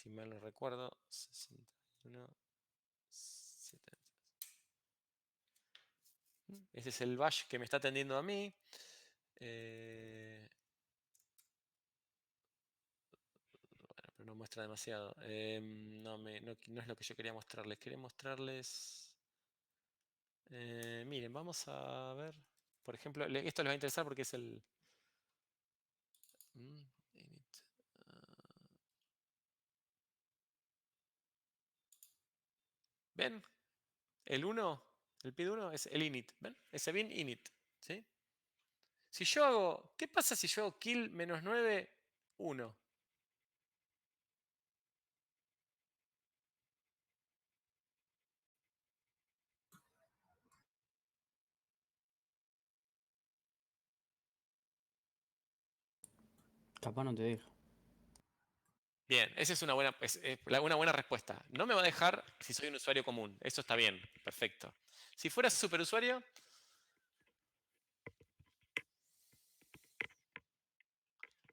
si mal no recuerdo, 61.70. Ese es el bash que me está atendiendo a mí. Bueno, pero no muestra demasiado. No es lo que yo quería mostrarles. Quería mostrarles... miren, vamos a ver. Por ejemplo, esto les va a interesar porque es el... init. ¿Ven? El 1, el PID 1 es el init. ¿Ven? Ese bin init. ¿Sí? Si yo hago... ¿Qué pasa si yo hago kill -9, 1? Capaz no te deja. Bien, esa es una buena respuesta. No me va a dejar si soy un usuario común. Eso está bien, perfecto. Si fuera superusuario,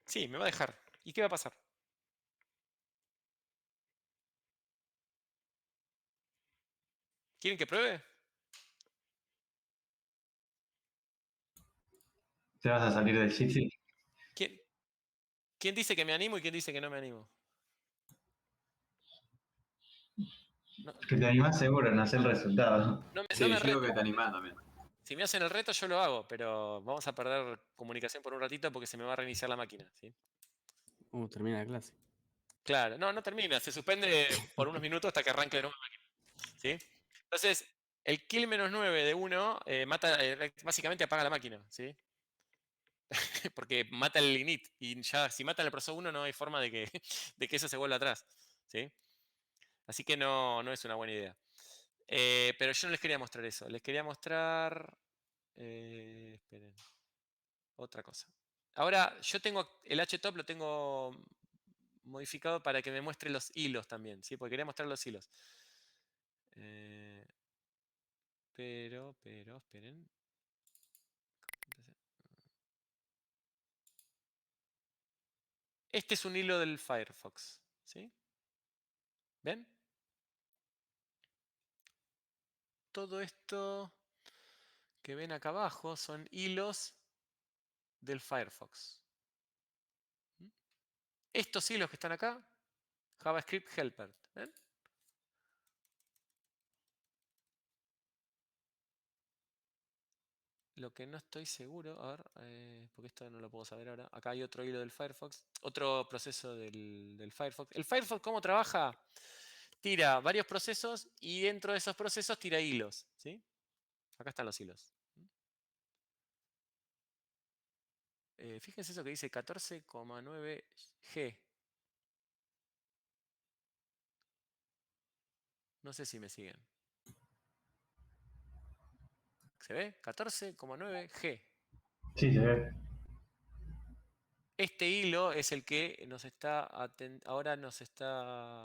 sí, me va a dejar. ¿Y qué va a pasar? ¿Quieren que pruebe? ¿Te vas a salir del Jitsi? ¿Quién, quién dice que me animo y quién dice que no me animo? No, Que te animás seguro, no sé el resultado. no Sí, me yo digo reto. que te animás también. Si me hacen el reto, yo lo hago, pero vamos a perder comunicación por un ratito porque se me va a reiniciar la máquina. ¿Sí? Termina la clase. Claro, no termina. Se suspende por unos minutos hasta que arranque de nuevo la máquina. ¿Sí? Entonces, el kill -9 de 1 mata, básicamente apaga la máquina. ¿Sí? Porque mata el init. Y ya, si mata el proceso 1, no hay forma de que, de que eso se vuelva atrás. ¿Sí? Así que no es una buena idea. Pero yo no les quería mostrar eso. Les quería mostrar... esperen. Otra cosa. Ahora, yo tengo el htop, lo tengo modificado para que me muestre los hilos también. ¿Sí? Porque quería mostrar los hilos. Pero, esperen. Este es un hilo del Firefox. ¿Sí? ¿Ven? Todo esto que ven acá abajo son hilos del Firefox. Estos hilos que están acá, JavaScript Helper. ¿Ven? Lo que no estoy seguro, a ver, porque esto no lo puedo saber ahora. Acá hay otro hilo del Firefox, otro proceso del Firefox. ¿El Firefox cómo trabaja? Tira varios procesos y dentro de esos procesos tira hilos. ¿Sí? Acá están los hilos. Fíjense eso que dice 14,9 G. No sé si me siguen. ¿Se ve? 14,9 G. Sí, se ve. Este hilo es el que nos está ahora nos está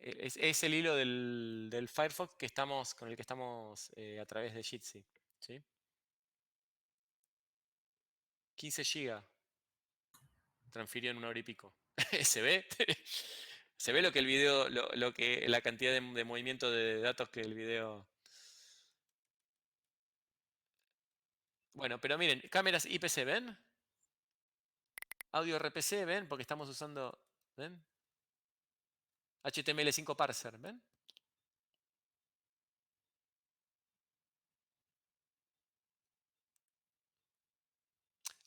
es el hilo del Firefox con el que estamos a través de Jitsi. ¿Sí? 15 GB transfirió en una hora y pico. ¿Se ve? ¿Se ve lo que el video, lo que la cantidad de movimiento de datos que el video? Bueno, pero miren, cámaras IPC, ¿ven? Audio RPC, ¿ven? Porque estamos usando, ¿ven? HTML5 parser, ¿ven?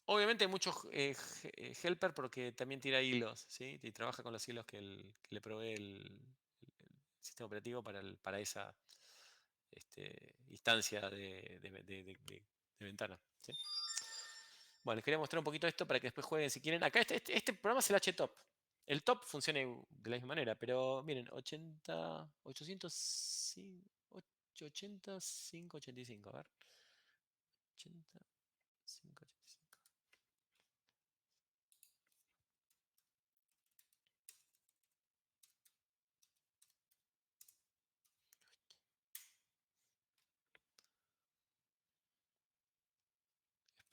Obviamente hay muchos helper porque también tira hilos, ¿sí? Y trabaja con los hilos que le provee el sistema operativo para esa instancia de ventana. ¿Sí? Bueno, les quería mostrar un poquito esto para que después jueguen si quieren. Acá este programa es el htop. El top funciona de la misma manera, pero miren, 80, 805, 85, 85, a ver. 85, 85.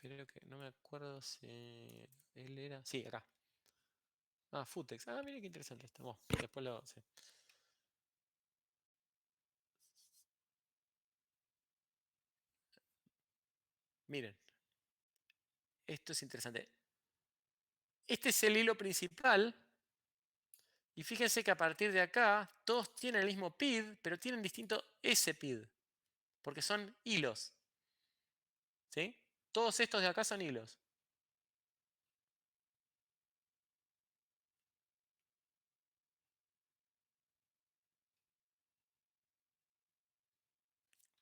Espero que no me acuerdo si él era. Sí, acá. Ah, Futex. Ah, mire qué interesante esto. Bueno, después lo... sí. Miren. Esto es interesante. Este es el hilo principal. Y fíjense que a partir de acá, todos tienen el mismo PID, pero tienen distinto SPID. Porque son hilos. ¿Sí? Todos estos de acá son hilos.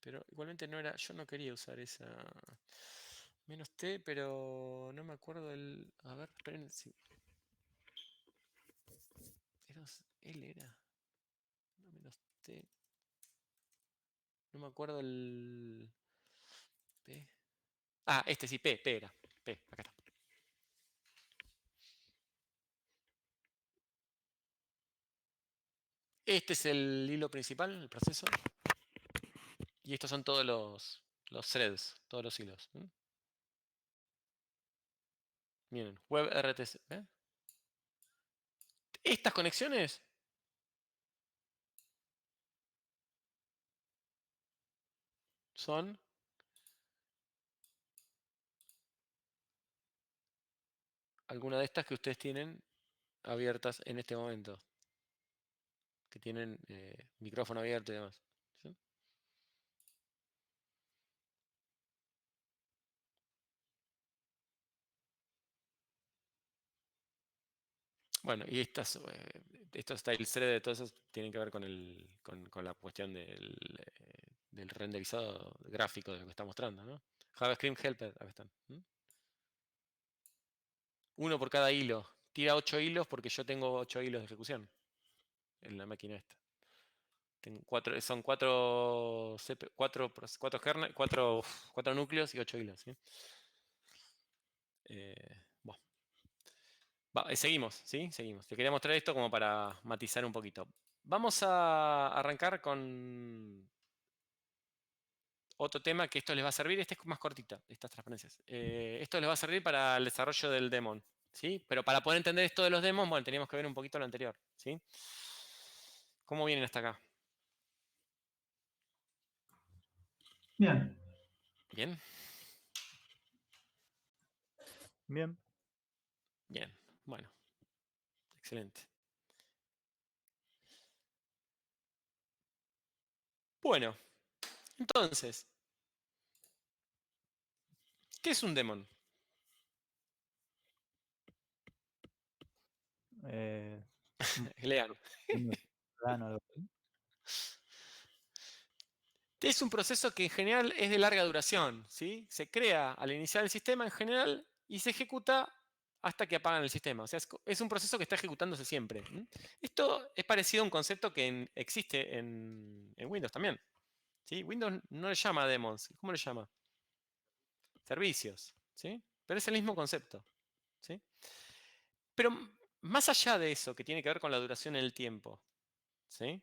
Pero igualmente no era. Yo no quería usar esa. Menos T, pero no me acuerdo el. A ver, esperen. Si... L era. No, menos T. No me acuerdo el. P. Ah, este sí, P era. P, acá está. Este es el hilo principal, el proceso. Y estos son todos los threads, todos los hilos. Miren, WebRTC. Estas conexiones son algunas de estas que ustedes tienen abiertas en este momento. Que tienen micrófono abierto y demás. ¿Sí? Bueno, y estos style thread, todos esos tienen que ver con la cuestión del renderizado gráfico de lo que está mostrando, ¿no? JavaScript Helper, acá están. Uno por cada hilo. Tira 8 hilos porque yo tengo 8 hilos de ejecución en la máquina esta. Son 4 núcleos y 8 hilos. ¿Sí? Bueno. Seguimos, ¿sí? Seguimos. Te quería mostrar esto como para matizar un poquito. Vamos a arrancar con otro tema que esto les va a servir. Este es más cortita, estas transparencias. Esto les va a servir para el desarrollo del daemon, ¿sí? Pero para poder entender esto de los demons, bueno, teníamos que ver un poquito lo anterior, ¿sí? ¿Cómo vienen hasta acá? Bien. ¿Bien? Bien. Bien. Bueno. Excelente. Bueno. Entonces, ¿qué es un daemon? Eh, Lean. un plano, algo así. Es un proceso que en general es de larga duración, ¿sí? Se crea al iniciar el sistema en general y se ejecuta hasta que apagan el sistema. O sea, es un proceso que está ejecutándose siempre. Esto es parecido a un concepto que existe en Windows también. ¿Sí? Windows no le llama daemons. ¿Cómo le llama? Servicios. ¿Sí? Pero es el mismo concepto. ¿Sí? Pero más allá de eso, que tiene que ver con la duración en el tiempo. ¿Sí?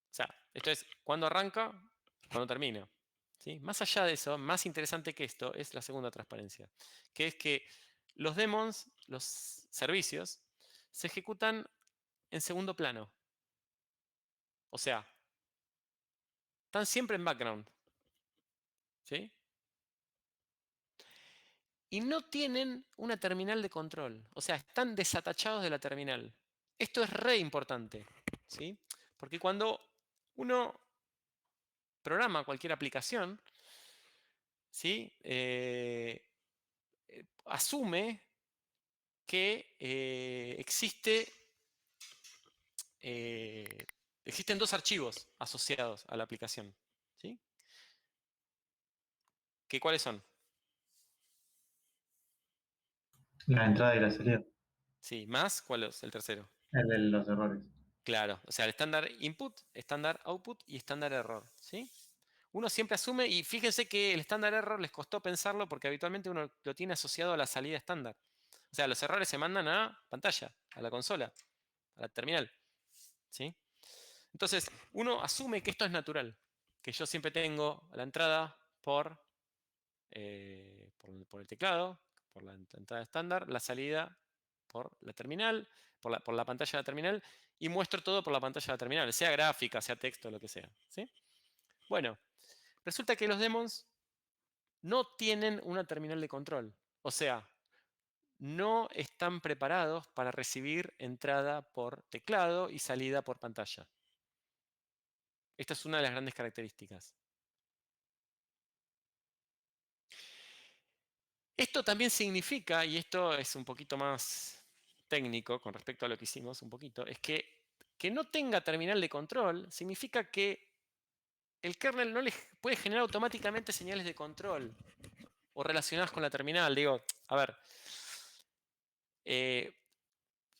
O sea, esto es cuando arranca, cuando termina. ¿Sí? Más allá de eso, más interesante que esto es la segunda transparencia, que es que los daemons, los servicios, se ejecutan en segundo plano. O sea, están siempre en background. ¿Sí? Y no tienen una terminal de control. O sea, están desatachados de la terminal. Esto es re importante. ¿Sí? Porque cuando uno programa cualquier aplicación, ¿sí? Asume que existen dos archivos asociados a la aplicación. ¿Sí? ¿Cuáles son? La entrada y la salida. Sí, más, ¿cuál es el tercero? El de los errores. Claro, o sea, el estándar input, estándar output y estándar error. ¿Sí? Uno siempre asume, y fíjense que el estándar error les costó pensarlo porque habitualmente uno lo tiene asociado a la salida estándar. O sea, los errores se mandan a pantalla, a la consola, a la terminal. ¿Sí? Entonces, uno asume que esto es natural, que yo siempre tengo la entrada por el teclado, por la entrada estándar, la salida por la terminal, por la pantalla de la terminal, y muestro todo por la pantalla de la terminal, sea gráfica, sea texto, lo que sea. ¿Sí? Bueno, resulta que los daemons no tienen una terminal de control. O sea, no están preparados para recibir entrada por teclado y salida por pantalla. Esta es una de las grandes características. Esto también significa, y esto es un poquito más técnico con respecto a lo que hicimos un poquito, es que no tenga terminal de control significa que el kernel no le puede generar automáticamente señales de control o relacionadas con la terminal. Digo, a ver,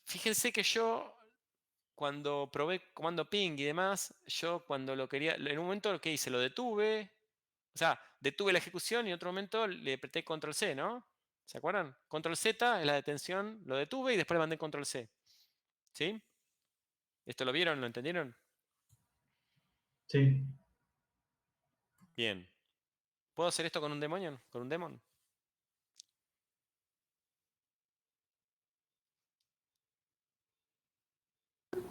fíjense que yo cuando probé comando ping y demás, yo cuando lo quería, en un momento lo que hice, lo detuve, o sea, detuve la ejecución y en otro momento le apreté control C, ¿no? ¿Se acuerdan? Control Z es la detención, lo detuve y después le mandé control C. ¿Sí? ¿Esto lo vieron? ¿Lo entendieron? Sí. Bien. ¿Puedo hacer esto con un demonio? ¿Con un demon?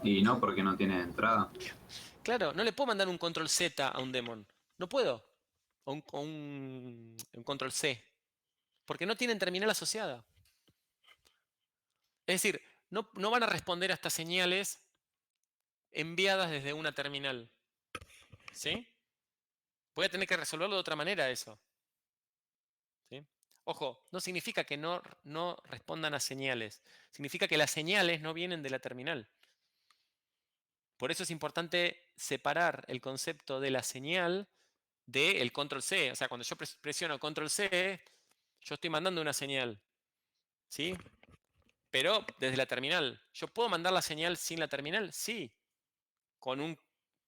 Y no, porque no tiene entrada. Claro, no le puedo mandar un control Z a un demon. No puedo. O un control C. Porque no tienen terminal asociada. Es decir, no van a responder a estas señales enviadas desde una terminal. ¿Sí? Voy a tener que resolverlo de otra manera eso. ¿Sí? Ojo, no significa que no respondan a señales. Significa que las señales no vienen de la terminal. Por eso es importante separar el concepto de la señal del control C. O sea, cuando yo presiono control C, yo estoy mandando una señal. ¿Sí? Pero desde la terminal. ¿Yo puedo mandar la señal sin la terminal? Sí.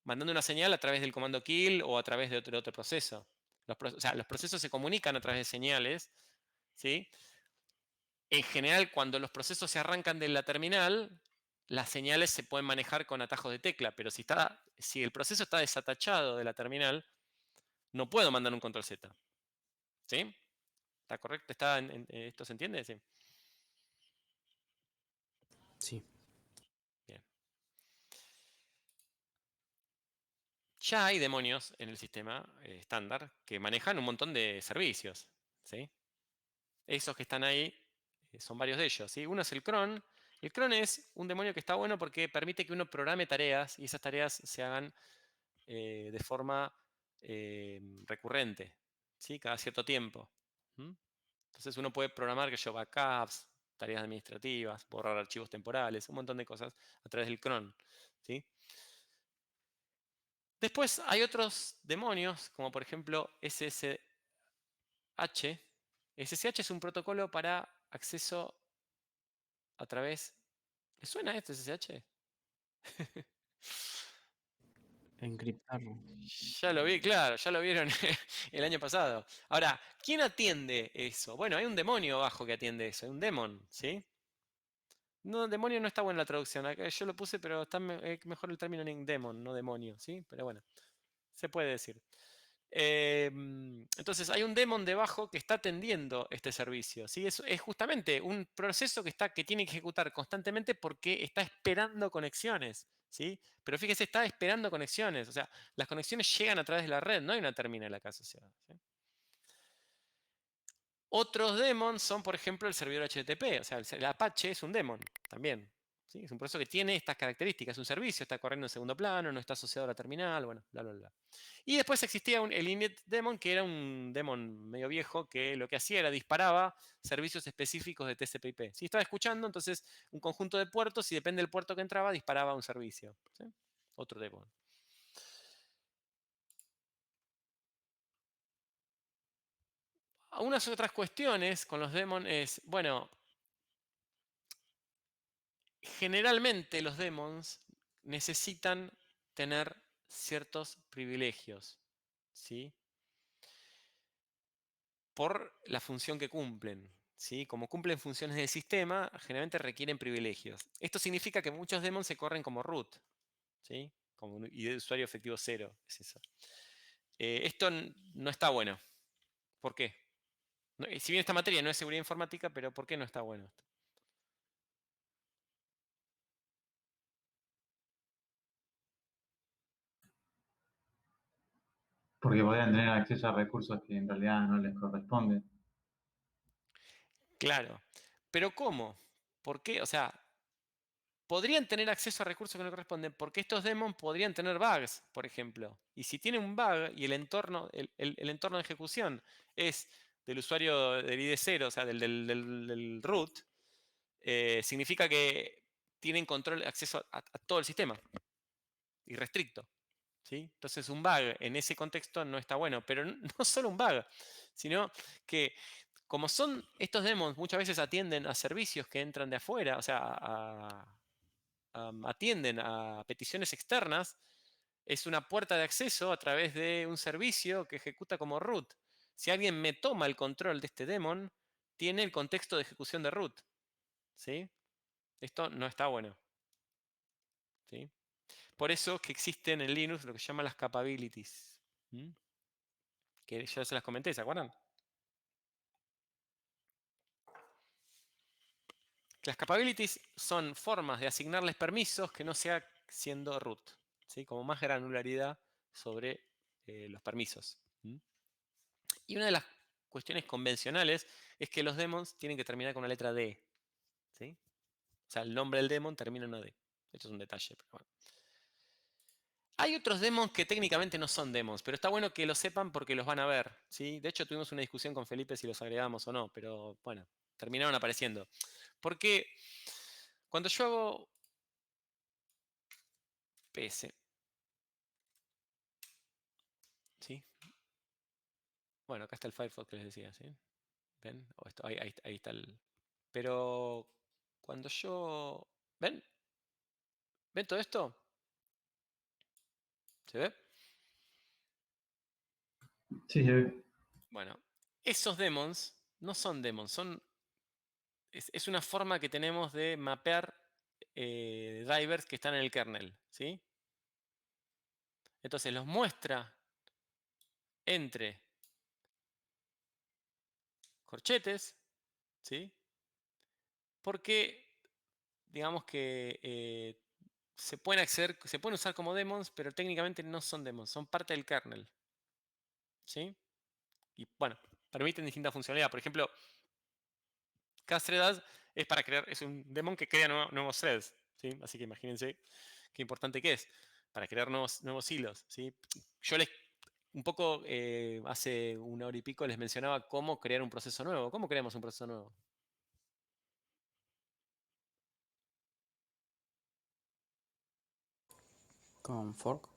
Mandando una señal a través del comando kill o a través de otro proceso. O sea, los procesos se comunican a través de señales. ¿Sí? En general, cuando los procesos se arrancan de la terminal, las señales se pueden manejar con atajos de tecla, pero si el proceso está desatachado de la terminal, no puedo mandar un control Z. ¿Sí? ¿Está correcto? ¿Esto se entiende? Sí. Sí. Bien. Ya hay demonios en el sistema estándar que manejan un montón de servicios. ¿Sí? Esos que están ahí son varios de ellos. ¿Sí? Uno es el cron. El cron es un demonio que está bueno porque permite que uno programe tareas y esas tareas se hagan de forma recurrente, ¿sí? Cada cierto tiempo. ¿Mm? Entonces uno puede programar que yo backups, tareas administrativas, borrar archivos temporales, un montón de cosas a través del cron. ¿Sí? Después hay otros demonios, como por ejemplo SSH. SSH es un protocolo para acceso a través... ¿Les suena esto SSH? Encriptarlo. Ya lo vi, claro, ya lo vieron el año pasado. Ahora, ¿quién atiende eso? Bueno, hay un demonio abajo que atiende eso, hay un demon, ¿sí? No, demonio no está buena la traducción. Yo lo puse, pero está mejor el término en demon, no demonio, ¿sí? Pero bueno, se puede decir. Entonces, hay un demon debajo que está atendiendo este servicio, ¿sí? Es justamente un proceso que tiene que ejecutar constantemente porque está esperando conexiones, ¿sí? Pero fíjese, está esperando conexiones, o sea, las conexiones llegan a través de la red, no hay una terminal acá asociada, ¿sí? Otros demons son, por ejemplo, el servidor HTTP, o sea, el Apache es un demon también, ¿sí? Es un proceso que tiene estas características, es un servicio, está corriendo en segundo plano, no está asociado a la terminal, bueno, bla, bla, bla. Y después existía el init daemon, que era un daemon medio viejo, que lo que hacía era disparaba servicios específicos de TCP/IP. Si estaba escuchando, entonces un conjunto de puertos, y depende del puerto que entraba, disparaba un servicio, ¿sí? Otro daemon. Unas otras cuestiones con los daemon es, bueno, generalmente los daemons necesitan tener ciertos privilegios, ¿sí? Por la función que cumplen, ¿sí? Como cumplen funciones del sistema, generalmente requieren privilegios. Esto significa que muchos daemons se corren como root, ¿sí? Como un ID de usuario efectivo 0, es eso. Esto no está bueno. ¿Por qué? Si bien esta materia no es seguridad informática, pero ¿por qué no está bueno esto? Porque podrían tener acceso a recursos que en realidad no les corresponden. Claro. ¿Pero cómo? ¿Por qué? O sea, podrían tener acceso a recursos que no corresponden porque estos demons podrían tener bugs, por ejemplo. Y si tienen un bug y el entorno, el entorno de ejecución es del usuario del ID0, o sea, del root, significa que tienen control, acceso a todo el sistema. Irrestricto. ¿Sí? Entonces un bug en ese contexto no está bueno. Pero no solo un bug, sino que como son estos demons muchas veces atienden a servicios que entran de afuera, o sea, atienden a peticiones externas, es una puerta de acceso a través de un servicio que ejecuta como root. Si alguien me toma el control de este daemon, tiene el contexto de ejecución de root. ¿Sí? Esto no está bueno. ¿Sí? Por eso es que existen en Linux lo que se llaman las capabilities. ¿Mm? Que ya se las comenté, ¿se acuerdan? Las capabilities son formas de asignarles permisos que no sea siendo root. ¿Sí? Como más granularidad sobre los permisos. ¿Mm? Y una de las cuestiones convencionales es que los demons tienen que terminar con una letra D. ¿Sí? O sea, el nombre del demon termina en una D. Esto es un detalle, pero bueno. Hay otros demons que técnicamente no son demons, pero está bueno que lo sepan porque los van a ver. ¿Sí? De hecho, tuvimos una discusión con Felipe si los agregamos o no, pero bueno, terminaron apareciendo. Porque cuando yo hago PS, ¿sí? Bueno, acá está el Firefox que les decía, ¿sí? ¿Ven? Ahí está el... Pero cuando yo... ¿Ven? ¿Ven todo esto? ¿Se ve? Sí, se ve. Bueno, esos demons no son demons, es una forma que tenemos de mapear drivers que están en el kernel, ¿sí? Entonces los muestra entre corchetes, ¿sí? Porque digamos que se pueden se pueden usar como demons, pero técnicamente no son demons, son parte del kernel, ¿sí? Y bueno, permiten distintas funcionalidades. Por ejemplo, castredad es para crear, es un daemon que crea nuevos threads, ¿sí? Así que imagínense qué importante que es para crear nuevos hilos, ¿sí? Yo un poco hace una hora y pico les mencionaba cómo crear un proceso nuevo. ¿Cómo creamos un proceso nuevo? Con fork.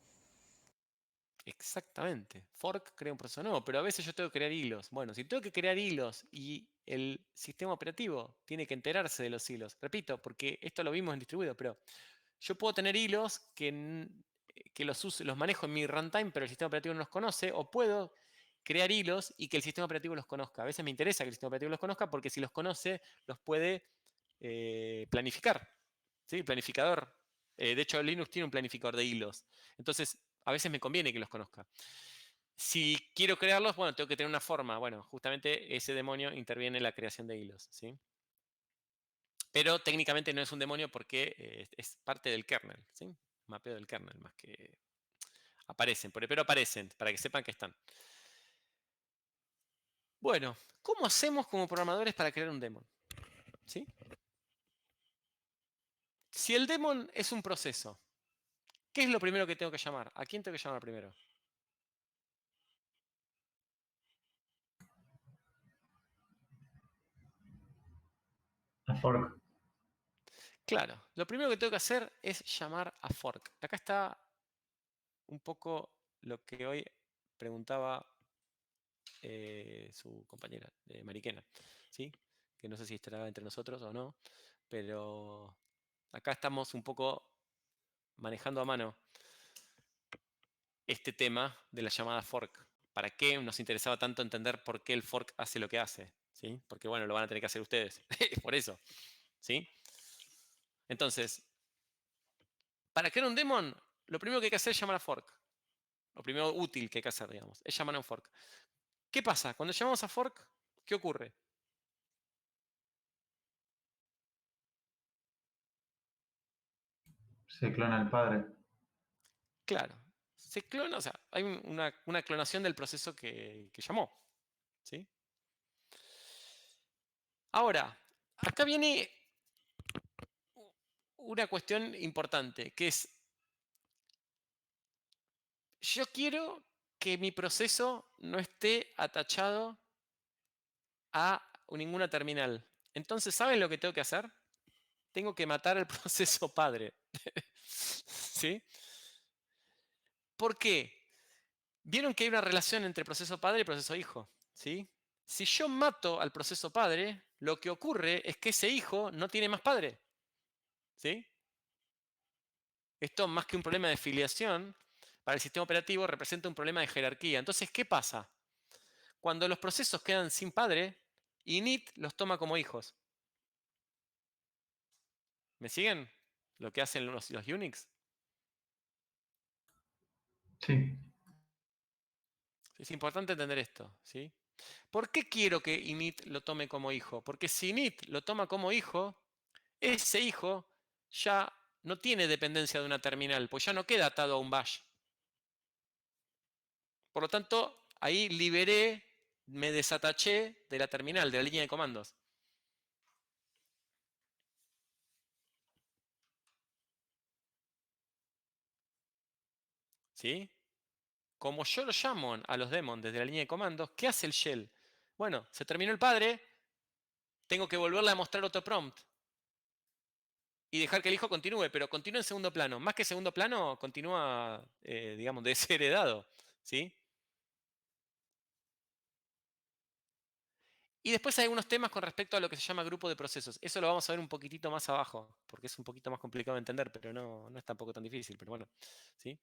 Exactamente. Fork crea un proceso nuevo, pero a veces yo tengo que crear hilos. Bueno, si tengo que crear hilos y el sistema operativo tiene que enterarse de los hilos, repito, porque esto lo vimos en distribuido, pero yo puedo tener hilos que los manejo en mi runtime, pero el sistema operativo no los conoce, o puedo crear hilos y que el sistema operativo los conozca. A veces me interesa que el sistema operativo los conozca porque si los conoce, los puede planificar. ¿Sí? Planificador. De hecho, Linux tiene un planificador de hilos. Entonces, a veces me conviene que los conozca. Si quiero crearlos, bueno, tengo que tener una forma. Bueno, justamente ese demonio interviene en la creación de hilos. ¿Sí? Pero técnicamente no es un demonio porque es parte del kernel. ¿Sí? Mapeo del kernel, más que aparecen. Pero aparecen, para que sepan que están. Bueno, ¿cómo hacemos como programadores para crear un demon? ¿Sí? Si el demon es un proceso, ¿qué es lo primero que tengo que llamar? ¿A quién tengo que llamar primero? A fork. Claro, lo primero que tengo que hacer es llamar a fork. Acá está un poco lo que hoy preguntaba su compañera, Mariquena, ¿sí? Que no sé si estará entre nosotros o no, pero acá estamos un poco manejando a mano este tema de la llamada fork. ¿Para qué nos interesaba tanto entender por qué el fork hace lo que hace? ¿Sí? Porque bueno, lo van a tener que hacer ustedes. Por eso. ¿Sí? Entonces, para crear un daemon, lo primero que hay que hacer es llamar a fork. Lo primero útil que hay que hacer, digamos, es llamar a un fork. ¿Qué pasa? Cuando llamamos a fork, ¿qué ocurre? Se clona el padre. Claro, se clona, o sea, hay una clonación del proceso que llamó. ¿Sí? Ahora, acá viene una cuestión importante, que es, yo quiero que mi proceso no esté atachado a ninguna terminal. Entonces, ¿saben lo que tengo que hacer? Tengo que matar al proceso padre. ¿Sí? ¿Por qué? Vieron que hay una relación entre proceso padre y proceso hijo. ¿Sí? Si yo mato al proceso padre, lo que ocurre es que ese hijo no tiene más padre. ¿Sí? Esto, más que un problema de filiación, para el sistema operativo representa un problema de jerarquía. Entonces, ¿qué pasa? Cuando los procesos quedan sin padre, init los toma como hijos. ¿Me siguen? Lo que hacen los Unix. Sí. Es importante entender esto, ¿sí? ¿Por qué quiero que init lo tome como hijo? Porque si init lo toma como hijo, ese hijo ya no tiene dependencia de una terminal, pues ya no queda atado a un bash. Por lo tanto, ahí liberé, me desataché de la terminal, de la línea de comandos. ¿Sí? Como yo lo llamo a los daemons desde la línea de comandos, ¿qué hace el shell? Bueno, se terminó el padre, tengo que volverle a mostrar otro prompt y dejar que el hijo continúe, pero continúa en segundo plano. Más que segundo plano, continúa, digamos, desheredado. ¿Sí? Y después hay algunos temas con respecto a lo que se llama grupo de procesos. Eso lo vamos a ver un poquitito más abajo, porque es un poquito más complicado de entender, pero no es tampoco tan difícil. Pero bueno, ¿sí?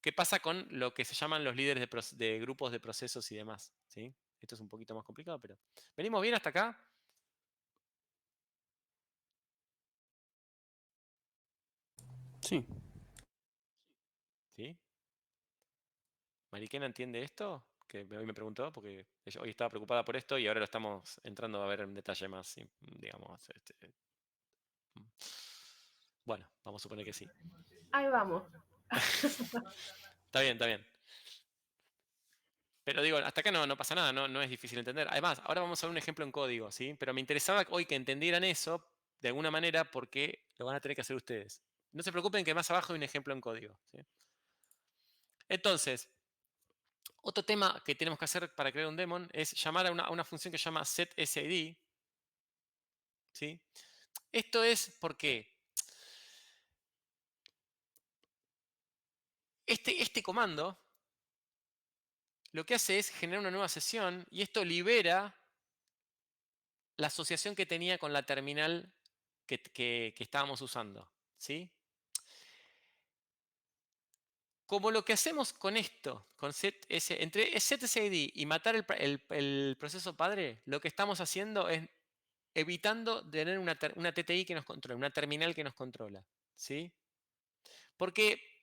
¿Qué pasa con lo que se llaman los líderes de grupos de procesos y demás? ¿Sí? Esto es un poquito más complicado, pero ¿venimos bien hasta acá? Sí. ¿Sí? ¿Mariquena entiende esto? Que hoy me preguntó, porque ella hoy estaba preocupada por esto y ahora lo estamos entrando a ver en detalle más, ¿sí? Digamos. Bueno, vamos a suponer que sí. Ahí vamos. Está bien, está bien. Pero digo, hasta acá no pasa nada, no es difícil entender. Además, ahora vamos a ver un ejemplo en código, ¿sí? Pero me interesaba hoy que entendieran eso de alguna manera porque lo van a tener que hacer ustedes. No se preocupen que más abajo hay un ejemplo en código, ¿sí? Entonces, otro tema que tenemos que hacer para crear un daemon es llamar a una función que se llama setSID. ¿Sí? Esto es porque este comando lo que hace es generar una nueva sesión y esto libera la asociación que tenía con la terminal que estábamos usando. ¿Sí? Como lo que hacemos con esto, con entre setSID y matar el proceso padre, lo que estamos haciendo es evitando tener una TTI que nos controla, una terminal que nos controla. ¿Sí? Porque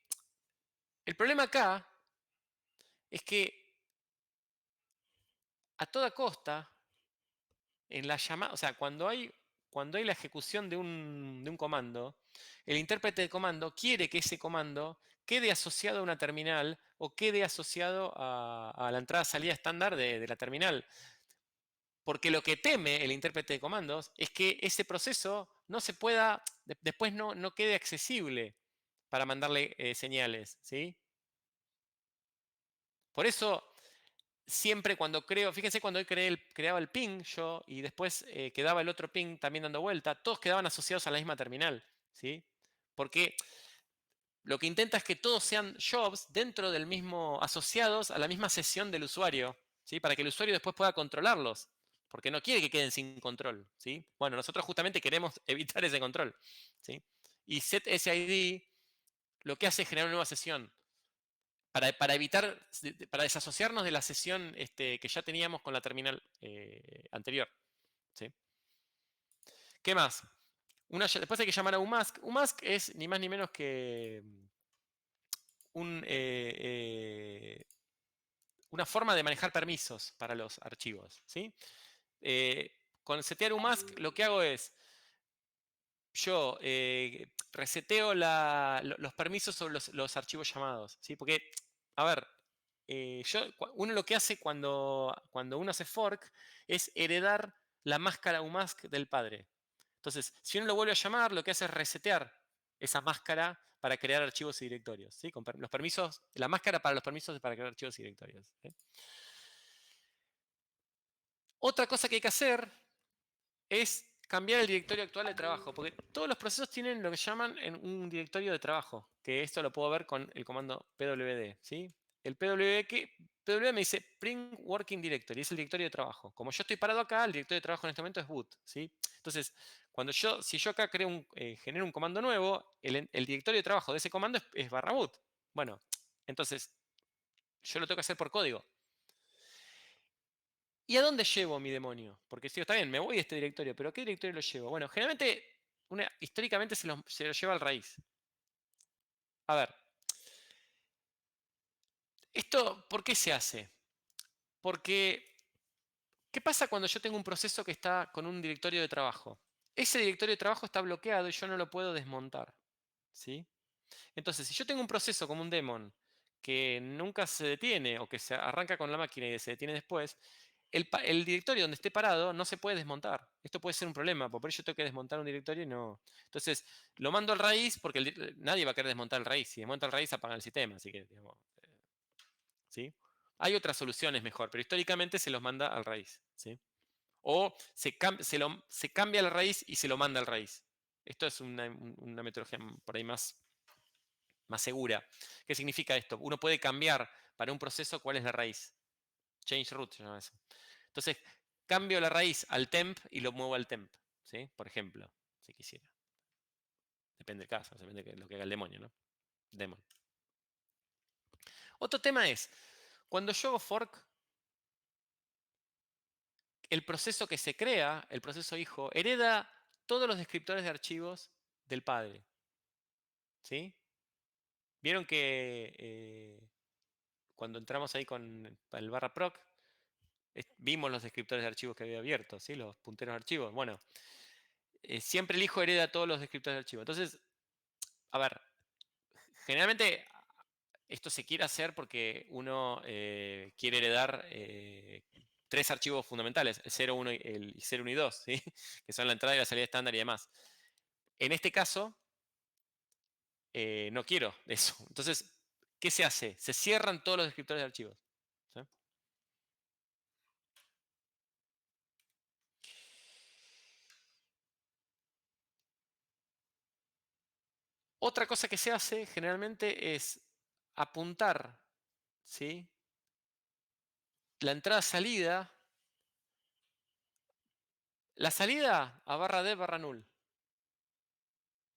el problema acá es que a toda costa, en la llamada, o sea, cuando hay la ejecución de un comando, el intérprete de comando quiere que ese comando quede asociado a una terminal o quede asociado a la entrada-salida estándar de la terminal. Porque lo que teme el intérprete de comandos es que ese proceso no se pueda, después no quede accesible para mandarle señales. ¿Sí? Por eso, siempre cuando creo, fíjense cuando hoy creaba el ping yo y después quedaba el otro ping también dando vuelta, todos quedaban asociados a la misma terminal. ¿Sí? Porque lo que intenta es que todos sean jobs dentro del mismo, asociados a la misma sesión del usuario, ¿sí? Para que el usuario después pueda controlarlos, porque no quiere que queden sin control, ¿sí? Bueno, nosotros justamente queremos evitar ese control, ¿sí? Y setSID lo que hace es generar una nueva sesión para evitar, para desasociarnos de la sesión que ya teníamos con la terminal anterior, ¿sí? ¿Qué más? Después hay que llamar a umask. Umask es ni más ni menos que una forma de manejar permisos para los archivos. ¿Sí? Con setear umask lo que hago es, yo reseteo los permisos sobre los archivos llamados. ¿Sí? Porque A ver, uno lo que hace cuando uno hace fork es heredar la máscara UMask del padre. Entonces, si uno lo vuelve a llamar, lo que hace es resetear esa máscara para crear archivos y directorios. ¿Sí? Con los permisos, la máscara para los permisos para crear archivos y directorios. ¿Sí? Otra cosa que hay que hacer es cambiar el directorio actual de trabajo, porque todos los procesos tienen lo que llaman en un directorio de trabajo, que esto lo puedo ver con el comando pwd. ¿Sí? El pwd me dice print working directory, es el directorio de trabajo. Como yo estoy parado acá, el directorio de trabajo en este momento es boot. ¿Sí? Entonces, si yo acá genero un comando nuevo, el directorio de trabajo de ese comando es /boot. Bueno, entonces yo lo tengo que hacer por código. ¿Y a dónde llevo mi demonio? Porque si está bien, me voy a este directorio, pero ¿a qué directorio lo llevo? Bueno, generalmente, históricamente se lo lleva al raíz. A ver, ¿esto por qué se hace? Porque, ¿qué pasa cuando yo tengo un proceso que está con un directorio de trabajo? Ese directorio de trabajo está bloqueado y yo no lo puedo desmontar. ¿Sí? Entonces, si yo tengo un proceso como un daemon que nunca se detiene o que se arranca con la máquina y se detiene después, el directorio donde esté parado no se puede desmontar. Esto puede ser un problema, porque por ello tengo que desmontar un directorio y no. Entonces, lo mando al raíz porque nadie va a querer desmontar el raíz. Si desmonta el raíz, apaga el sistema. Así que, digamos, ¿sí? Hay otras soluciones mejor, pero históricamente se los manda al raíz. ¿Sí? O se cambia la raíz y se lo manda al raíz. Esto es una metodología por ahí más segura. ¿Qué significa esto? Uno puede cambiar para un proceso cuál es la raíz. Change root se llama eso. Entonces, cambio la raíz al temp y lo muevo al temp. ¿Sí? Por ejemplo, si quisiera. Depende del caso, depende de lo que haga el demonio, ¿no? Demon. Otro tema es, cuando yo hago fork, el proceso que se crea, el proceso hijo, hereda todos los descriptores de archivos del padre. ¿Sí? Vieron que cuando entramos ahí con el /proc, vimos los descriptores de archivos que había abiertos, ¿sí? Los punteros de archivos. Bueno, siempre el hijo hereda todos los descriptores de archivos. Entonces, a ver, generalmente esto se quiere hacer porque uno quiere heredar 3 archivos fundamentales, el 0, 1 y 0, 1 y 2, ¿sí? Que son la entrada y la salida estándar y demás. En este caso, no quiero eso. Entonces, ¿qué se hace? Se cierran todos los descriptores de archivos. ¿Sí? Otra cosa que se hace generalmente es apuntar, ¿sí? La entrada-salida, la salida a /dev/null.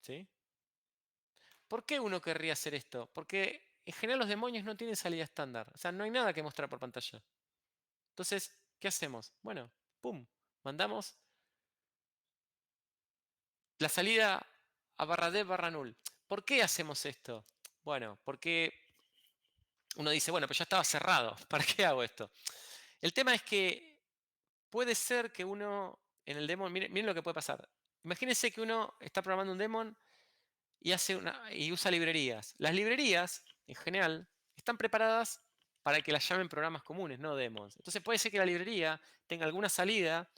¿Sí? ¿Por qué uno querría hacer esto? Porque en general los demonios no tienen salida estándar. O sea, no hay nada que mostrar por pantalla. Entonces, ¿qué hacemos? Bueno, pum, mandamos la salida a /dev/null. ¿Por qué hacemos esto? Bueno, porque uno dice, bueno, pues ya estaba cerrado. ¿Para qué hago esto? El tema es que puede ser que uno en el demon, miren lo que puede pasar. Imagínense que uno está programando un demon y usa librerías. Las librerías, en general, están preparadas para que las llamen programas comunes, no demons. Entonces puede ser que la librería tenga alguna salida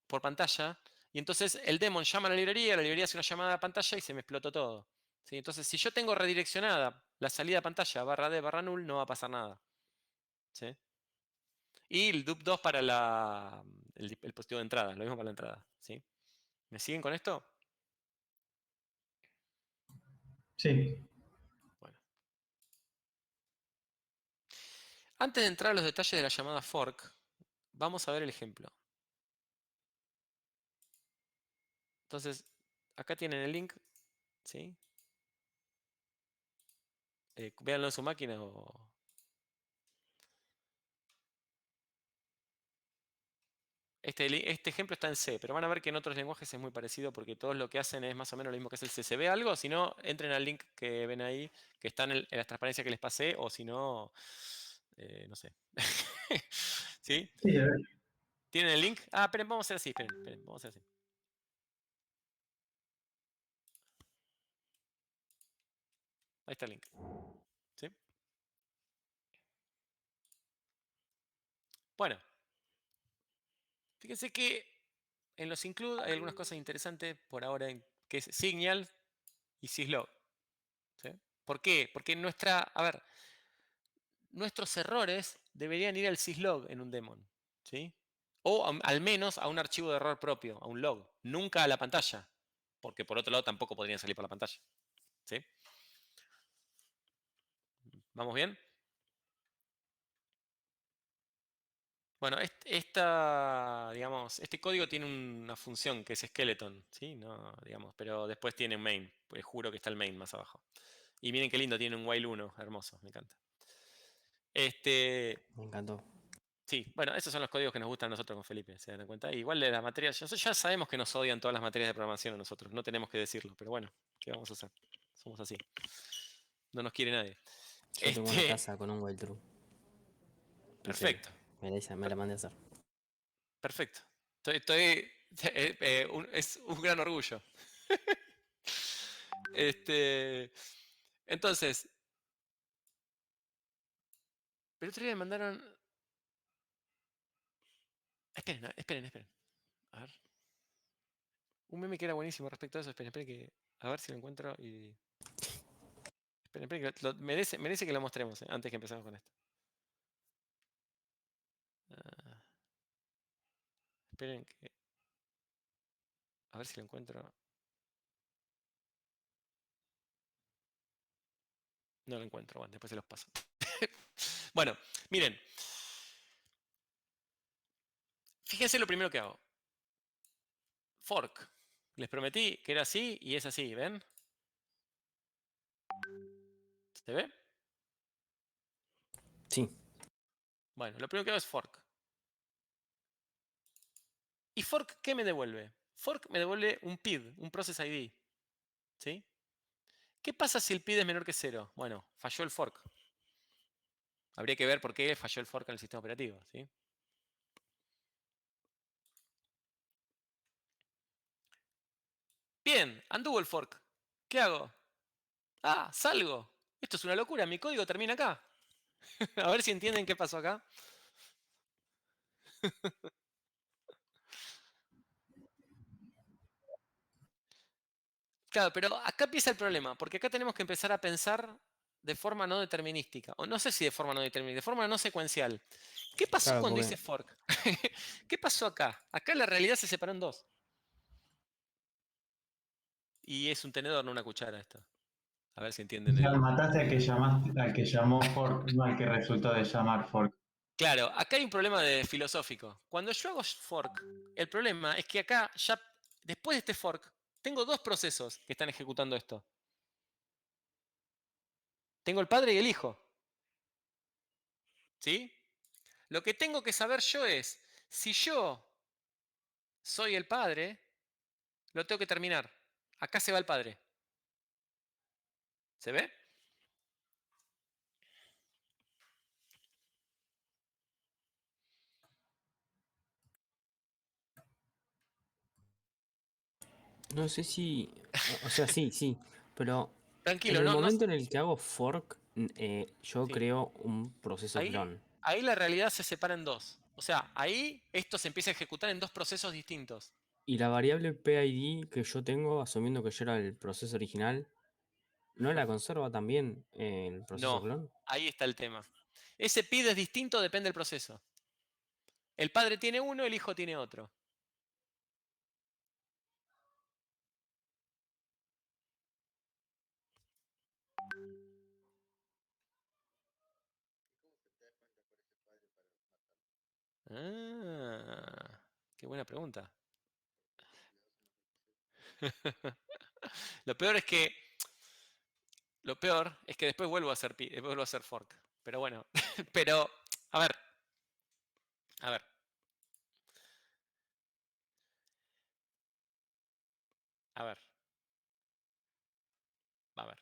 por pantalla y entonces el demon llama a la librería hace una llamada a pantalla y se me explotó todo. ¿Sí? Entonces, si yo tengo redireccionada la salida a pantalla /d/null, no va a pasar nada. ¿Sí? Y el dup2 para el dispositivo de entrada, lo mismo para la entrada. ¿Sí? ¿Me siguen con esto? Sí. Bueno. Antes de entrar a los detalles de la llamada fork, vamos a ver el ejemplo. Entonces, acá tienen el link. ¿Sí? Véanlo en su máquina Este ejemplo está en C, pero van a ver que en otros lenguajes es muy parecido porque todos lo que hacen es más o menos lo mismo que es el C. ¿Se ve algo? Si no, entren al link que ven ahí, que está en la transparencia que les pasé, o si no, no sé. ¿Sí? Sí, a ver. ¿Tienen el link? Ah, esperen, vamos a hacer así, esperen, vamos a hacer así. Ahí está el link. ¿Sí? Bueno, fíjense que en los include hay algunas cosas interesantes por ahora, que es signal y syslog. ¿Sí? ¿Por qué? Porque nuestros errores deberían ir al syslog en un daemon. ¿Sí? O al menos a un archivo de error propio, a un log. Nunca a la pantalla. Porque por otro lado tampoco podrían salir por la pantalla. ¿Sí? ¿Vamos bien? Bueno, digamos, este código tiene una función que es skeleton, ¿sí? No, digamos, pero después tiene un main. Pues juro que está el main más abajo. Y miren qué lindo, tiene un while 1, hermoso, me encanta. Me encantó. Sí, bueno, esos son los códigos que nos gustan a nosotros con Felipe, ¿se dan cuenta? Igual de las materias, ya sabemos que nos odian todas las materias de programación a nosotros, no tenemos que decirlo, pero bueno, ¿qué vamos a hacer? Somos así. No nos quiere nadie. Yo tengo una casa con un while true. En serio, Perfecto, me la mandé a hacer. perfecto. Es un gran orgullo. Entonces, pero otro día me mandaron. Esperen. A ver. Un meme que era buenísimo respecto a eso. Esperen que. A ver si lo encuentro y. Esperen que merece que lo mostremos antes que empecemos con esto. Ah, esperen que. A ver si lo encuentro. No lo encuentro, bueno, después se los paso. Bueno, miren. Fíjense lo primero que hago. Fork. Les prometí que era así y es así, ¿ven? ¿Se ve? Sí, Bueno, lo primero que hago es fork. ¿Y fork qué me devuelve? Fork me devuelve un PID, un process ID. ¿Sí? ¿Qué pasa si el PID es menor que 0? Bueno, falló el fork. Habría que ver por qué falló el fork en el sistema operativo. ¿Sí? Bien, anduvo el fork. ¿Qué hago? Ah, salgo. Esto es una locura, mi código termina acá. A ver si entienden qué pasó acá. Claro, pero acá empieza el problema, porque acá tenemos que empezar a pensar de forma no determinística, o no sé si de forma no determinística, de forma no secuencial. ¿Qué pasó claro, cuando porque hice fork? ¿Qué pasó acá? Acá la realidad se separó en dos. Y es un tenedor, no una cuchara esto. A ver si entienden Ya el... mataste al que llamó fork, no al que resultó de llamar fork. Claro, acá hay un problema filosófico. Cuando yo hago fork, el problema es que acá ya, después de este fork, tengo dos procesos que están ejecutando esto. Tengo el padre y el hijo. ¿Sí? Lo que tengo que saber yo es, si yo soy el padre, lo tengo que terminar. Acá se va el padre. ¿Se ve? no sé si. O sea, sí, pero en Tranquilo, el no, no, momento en el que hago fork, yo sí. creo un proceso Ahí, clon. ahí la realidad se separa en dos. O sea, ahí esto se empieza a ejecutar en dos procesos distintos. Y la variable PID que yo tengo, asumiendo que yo era el proceso original, ¿no la conserva también el proceso No, clon? ahí está el tema. Ese PID es distinto, depende del proceso. El padre tiene uno, el hijo tiene otro. Ah, qué buena pregunta. Lo peor es que después vuelvo a hacer vuelvo a hacer fork. Pero bueno, pero a ver, a ver, a ver, a ver.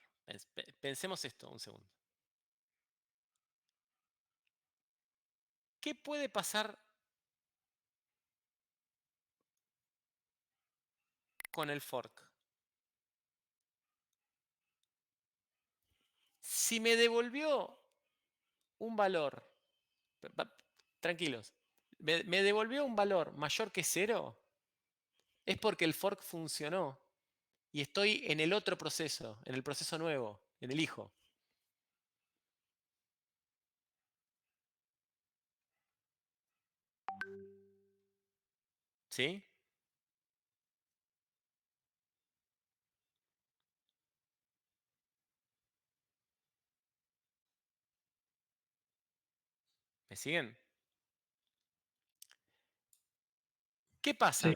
Pensemos esto un segundo. ¿Qué puede pasar con el fork? Si me devolvió un valor, tranquilos, me devolvió un valor mayor que 0, es porque el fork funcionó y estoy en el otro proceso, en el proceso nuevo, en el hijo. ¿Sí? ¿Me siguen? ¿Qué pasa? Sí.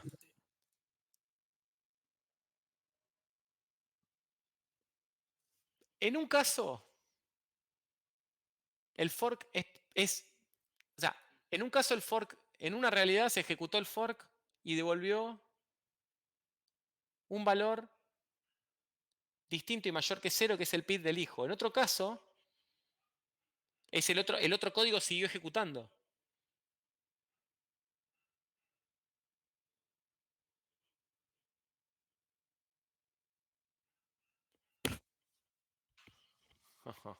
En un caso, el fork o sea, en un caso el fork, en una realidad se ejecutó el fork y devolvió un valor distinto y mayor que 0, que es el PID del hijo. En otro caso, es el otro código siguió ejecutando. Ajá.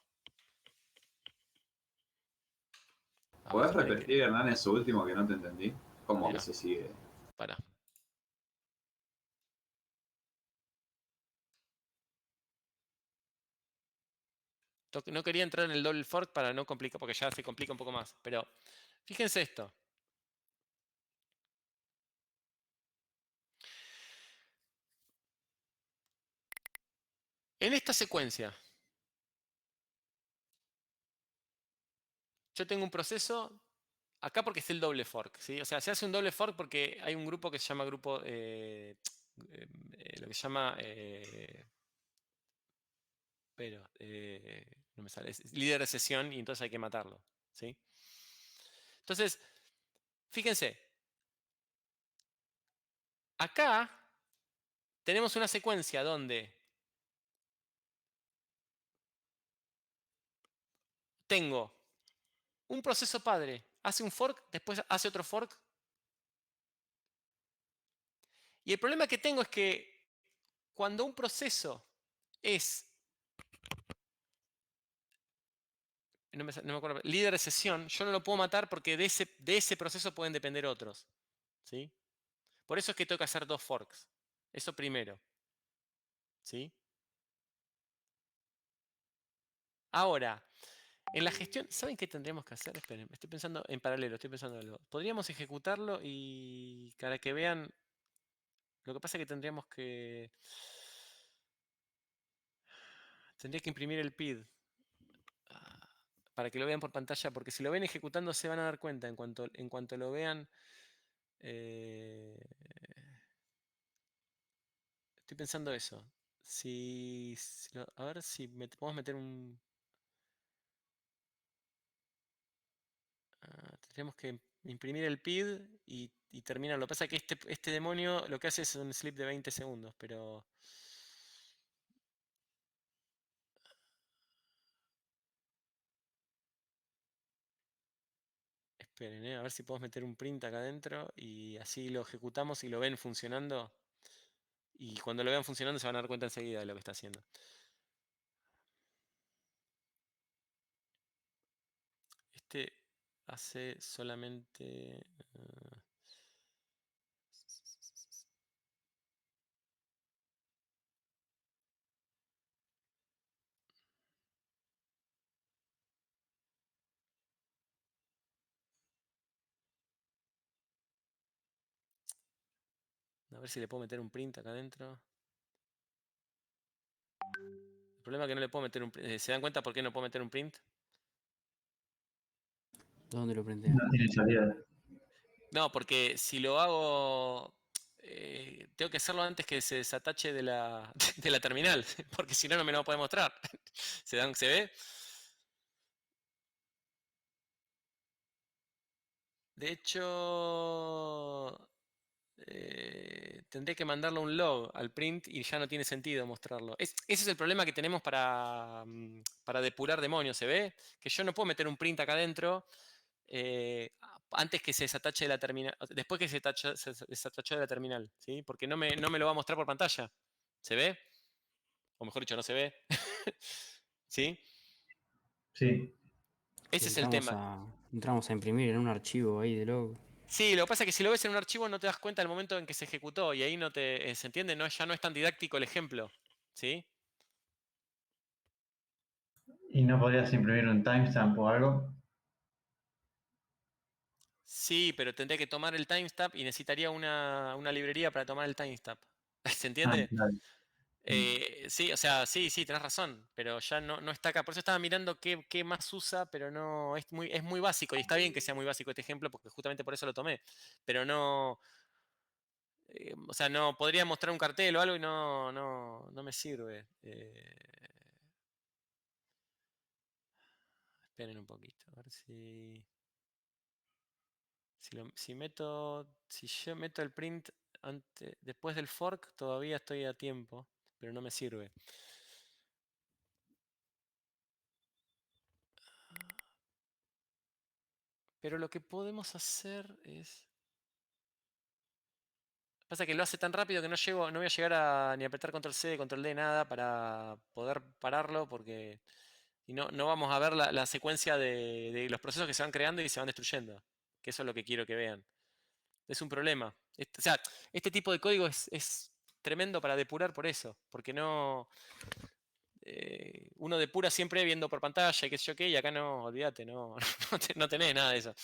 A ver, ¿Podés esperen repetir, Hernán, eso último que no te entendí? ¿Cómo que Mirá. se sigue? Para. No quería entrar en el double fork para no complicar, porque ya se complica un poco más. Pero fíjense esto. En esta secuencia, yo tengo un proceso acá porque es el doble fork. ¿Sí? O sea, se hace un doble fork porque hay un grupo que se llama grupo. Lo que se llama. Pero. No me sale. Es líder de sesión y entonces hay que matarlo. ¿Sí? Entonces, fíjense. Acá tenemos una secuencia donde tengo un proceso padre, hace un fork, después hace otro fork. Y el problema que tengo es que cuando un proceso es, no me acuerdo, líder de sesión, yo no lo puedo matar porque de ese proceso pueden depender otros. ¿Sí? Por eso es que tengo que hacer dos forks. Eso primero. ¿Sí? Ahora, en la gestión, ¿saben qué tendríamos que hacer? Esperen, estoy pensando en paralelo, estoy pensando en algo. Podríamos ejecutarlo y para que vean. Lo que pasa es que tendríamos que. Tendría que imprimir el PID. Para que lo vean por pantalla, porque si lo ven ejecutando se van a dar cuenta en cuanto lo vean. Estoy pensando eso. A ver si podemos meter un. Tendríamos que imprimir el PID y terminar. Lo que pasa es que este demonio lo que hace es un sleep de 20 segundos, pero. Esperen, a ver si podemos meter un print acá adentro y así lo ejecutamos y lo ven funcionando. Y cuando lo vean funcionando se van a dar cuenta enseguida de lo que está haciendo. Este hace solamente. A ver si le puedo meter un print acá adentro. El problema es que no le puedo meter un print. ¿Se dan cuenta por qué no puedo meter un print? ¿Dónde lo printea? No tiene salida. No, porque si lo hago. Tengo que hacerlo antes que se desatache de la, de la terminal. Porque si no, no me lo va a poder mostrar. ¿Se ve? De hecho. Tendré que mandarle un log al print y ya no tiene sentido mostrarlo. Ese es el problema que tenemos para depurar demonios, ¿se ve? Que yo no puedo meter un print acá adentro antes que se desatache de la terminal, después que se desatachó de la terminal, ¿sí? Porque no me lo va a mostrar por pantalla. ¿Se ve? O mejor dicho, no se ve. ¿Sí? Sí. Ese es el tema. Entramos a imprimir en un archivo ahí de log. Sí, lo que pasa es que si lo ves en un archivo no te das cuenta del momento en que se ejecutó y ahí no te, ¿se entiende? No, ya no es tan didáctico el ejemplo, ¿sí? ¿Y no podrías imprimir un timestamp o algo? Sí, pero tendría que tomar el timestamp y necesitaría una librería para tomar el timestamp. ¿Se Ah, entiende? claro. Sí, o sea, sí, tenés razón, pero ya no está acá. Por eso estaba mirando qué más usa, pero no, es muy básico. Y está bien que sea muy básico este ejemplo, porque justamente por eso lo tomé. Pero no, o sea, no podría mostrar un cartel o algo y no me sirve. Esperen un poquito, a ver si yo meto el print después del fork, todavía estoy a tiempo, pero no me sirve. Pero lo que podemos hacer es... Pasa que lo hace tan rápido que no voy a llegar a ni apretar control C, control D, nada para poder pararlo porque y no vamos a ver la secuencia de los procesos que se van creando y se van destruyendo. Que eso es lo que quiero que vean. Es un problema. O sea, este tipo de código es tremendo para depurar por eso. Porque uno depura siempre viendo por pantalla y qué sé yo qué, y acá no, olvídate, no tenés nada de eso.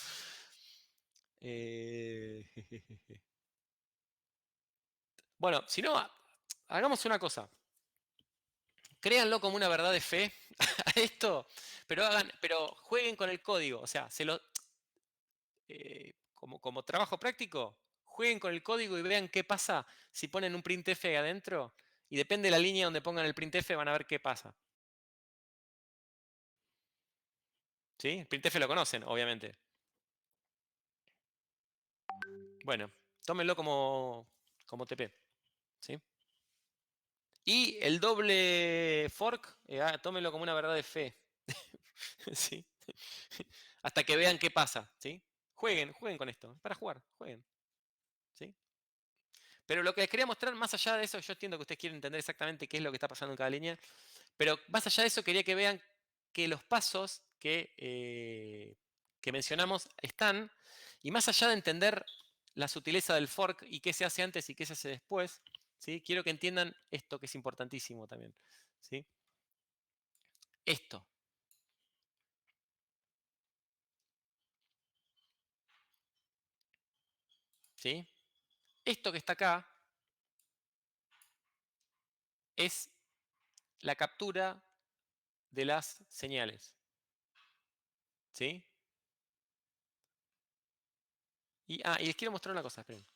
Bueno, si no, hagamos una cosa. Créanlo como una verdad de fe a esto, pero jueguen con el código. O sea, como trabajo práctico, jueguen con el código y vean qué pasa si ponen un printf adentro. Y depende de la línea donde pongan el printf, van a ver qué pasa. ¿Sí? El printf lo conocen, obviamente. Bueno, tómenlo como TP. ¿Sí? Y el doble fork, tómenlo como una verdad de fe. ¿Sí? Hasta que vean qué pasa. ¿Sí? Jueguen con esto. Para jugar, jueguen. ¿Sí? Pero lo que les quería mostrar, más allá de eso, yo entiendo que ustedes quieren entender exactamente qué es lo que está pasando en cada línea, pero más allá de eso quería que vean que los pasos que mencionamos están, y más allá de entender la sutileza del fork y qué se hace antes y qué se hace después, ¿sí? Quiero que entiendan esto que es importantísimo también. ¿Sí? Esto. ¿Sí? Esto que está acá es la captura de las señales. ¿Sí? Y les quiero mostrar una cosa, esperen.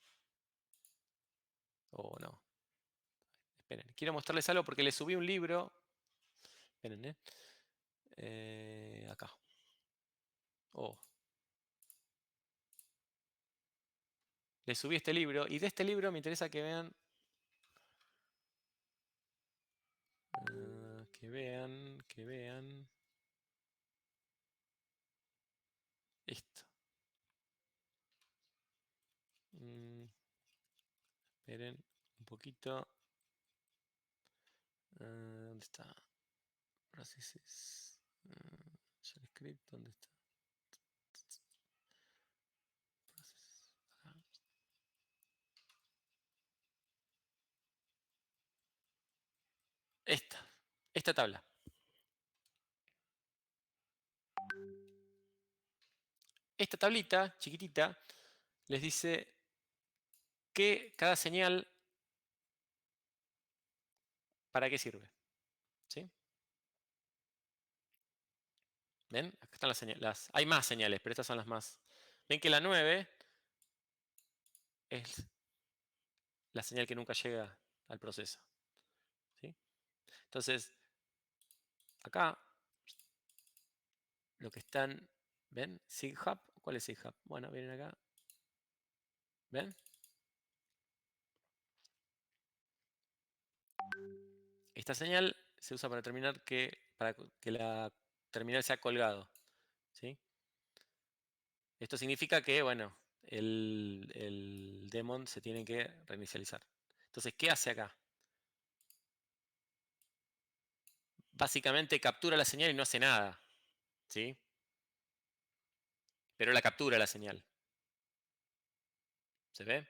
Oh, no. Esperen, quiero mostrarles algo porque les subí un libro. Esperen, acá. Oh. Les subí este libro y de este libro me interesa que vean. Que vean. Esto. Esperen un poquito. ¿Dónde está? Processes. JavaScript, ¿dónde está? Process, acá. Esta tabla. Esta tablita chiquitita les dice que cada señal para qué sirve. ¿Sí? ¿Ven? Acá están las señales. Hay más señales, pero estas son las más. Ven que la 9 es la señal que nunca llega al proceso. ¿Sí? Entonces, acá, lo que están, ¿ven? SIGHUB, ¿cuál es SIGHUB? Bueno, vienen acá. ¿Ven? Esta señal se usa para para que la terminal sea colgado. ¿Sí? Esto significa que, bueno, el daemon se tiene que reinicializar. Entonces, ¿qué hace acá? Básicamente captura la señal y no hace nada. ¿Sí? Pero la captura la señal. ¿Se ve?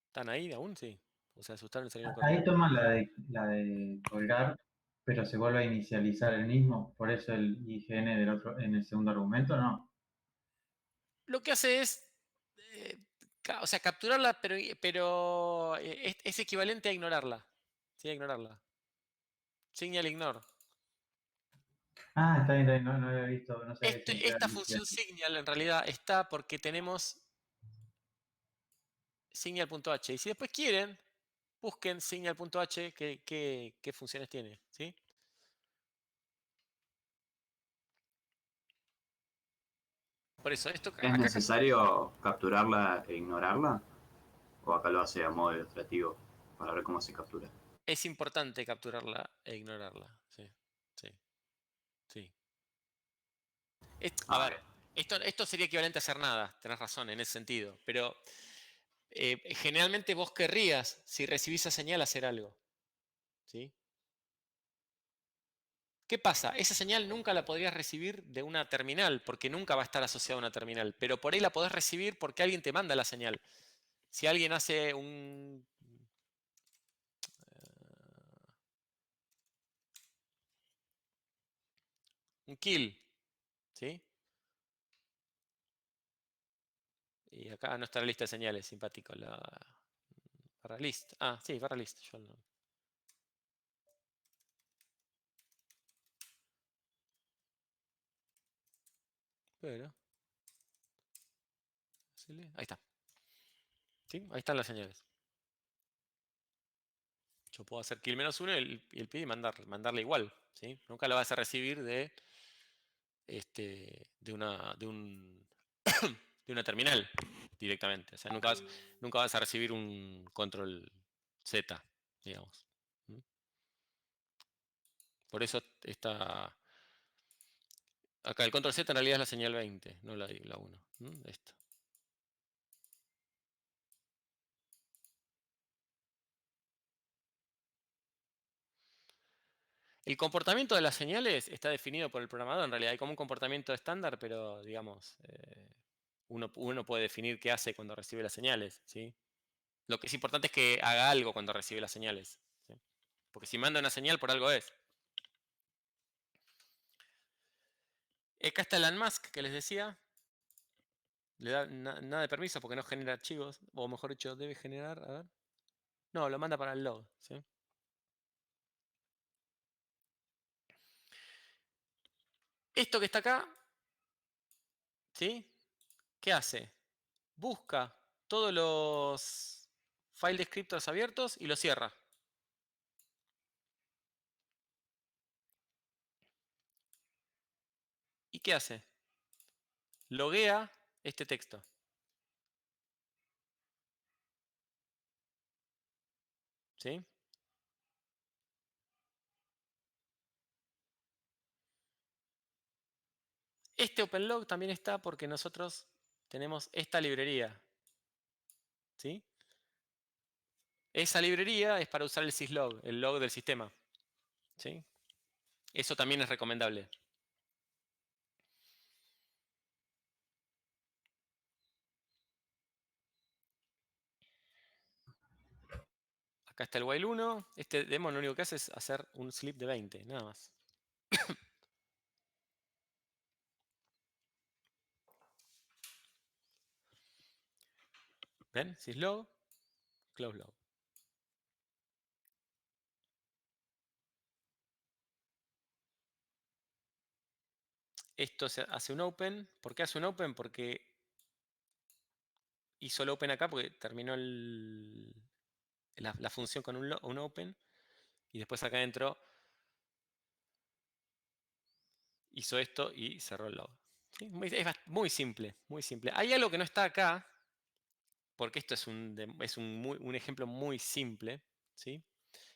¿Están ahí aún? Sí. O se asustaron y salieron corriendo. Ahí toma la de colgar, pero se vuelve a inicializar el mismo. Por eso el IGN del otro, en el segundo argumento, ¿no? Lo que hace es, o sea, capturarla, pero es equivalente a ignorarla. Sí, a ignorarla. Signal ignore. Ah, está bien, no había visto, no sabía que siempre era Esta función signal en realidad está porque tenemos signal.h. Y si después quieren, busquen signal.h qué funciones tiene. ¿Sí? Por eso, esto ¿Es acá necesario capturarla e ignorarla? ¿O acá lo hace a modo ilustrativo para ver cómo se captura? es importante capturarla e ignorarla. Sí, sí, sí. A ver, esto sería equivalente a hacer nada, tenés razón en ese sentido, pero generalmente vos querrías, si recibís esa señal, hacer algo. ¿Sí? ¿Qué pasa? Esa señal nunca la podrías recibir de una terminal, porque nunca va a estar asociada a una terminal, pero por ahí la podés recibir porque alguien te manda la señal. Si alguien hace un kill, ¿sí? Y acá no está la lista de señales, simpático. La barra list. Ah, sí, barra list. Yo no. Pero. Ahí está. ¿Sí? Ahí están las señales. Yo puedo hacer kill -1 y el PID y mandarle igual. ¿Sí? Nunca lo vas a recibir de una terminal directamente. O sea, nunca vas a recibir un control Z, digamos. ¿Mm? Por eso está. Acá el control Z en realidad es la señal 20, no la 1. Esto. El comportamiento de las señales está definido por el programador. En realidad hay como un comportamiento estándar, pero digamos, uno puede definir qué hace cuando recibe las señales. ¿Sí? Lo que es importante es que haga algo cuando recibe las señales. ¿Sí? Porque si manda una señal, por algo es. Acá está el unmask que les decía. Le da nada de permiso porque no genera archivos. O mejor dicho, debe generar. A ver. No, lo manda para el log. ¿Sí? Esto que está acá, ¿sí? ¿Qué hace? Busca todos los file descriptors abiertos y los cierra. ¿Y qué hace? Loguea este texto. ¿Sí? Este OpenLog también está porque nosotros tenemos esta librería. ¿Sí? Esa librería es para usar el syslog, el log del sistema. ¿Sí? Eso también es recomendable. Acá está el while 1. Este demo lo único que hace es hacer un slip de 20, nada más. ¿Ven? Syslog, close log. Esto se hace un open. ¿Por qué hace un open? Porque hizo el open acá porque terminó la función con un open. Y después acá adentro hizo esto y cerró el log. ¿Sí? Es muy simple, muy simple. Hay algo que no está acá, porque esto es un ejemplo muy simple, ¿sí?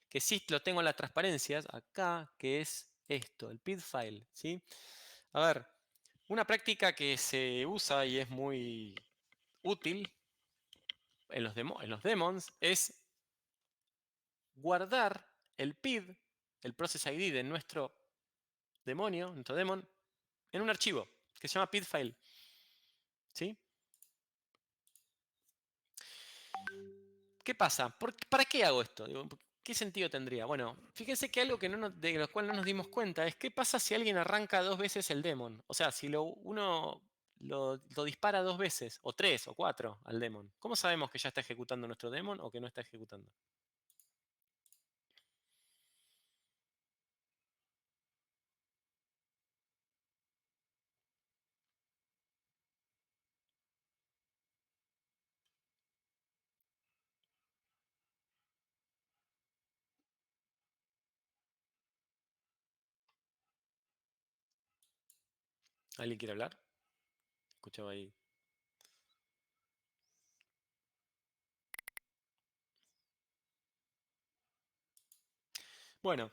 Que sí lo tengo en las transparencias acá, que es esto, el PID file. ¿Sí? A ver, una práctica que se usa y es muy útil en los demons es guardar el PID, el process ID de nuestro demonio, nuestro demon, en un archivo que se llama PID file. ¿Sí? ¿Qué pasa? ¿Para qué hago esto? Digo, ¿qué sentido tendría? Bueno, fíjense que algo que de lo cual no nos dimos cuenta es qué pasa si alguien arranca 2 veces el demon. O sea, si uno lo dispara 2 veces, o 3, o 4 al demon. ¿Cómo sabemos que ya está ejecutando nuestro demon o que no está ejecutando? ¿Alguien quiere hablar? Escuchaba ahí. Bueno,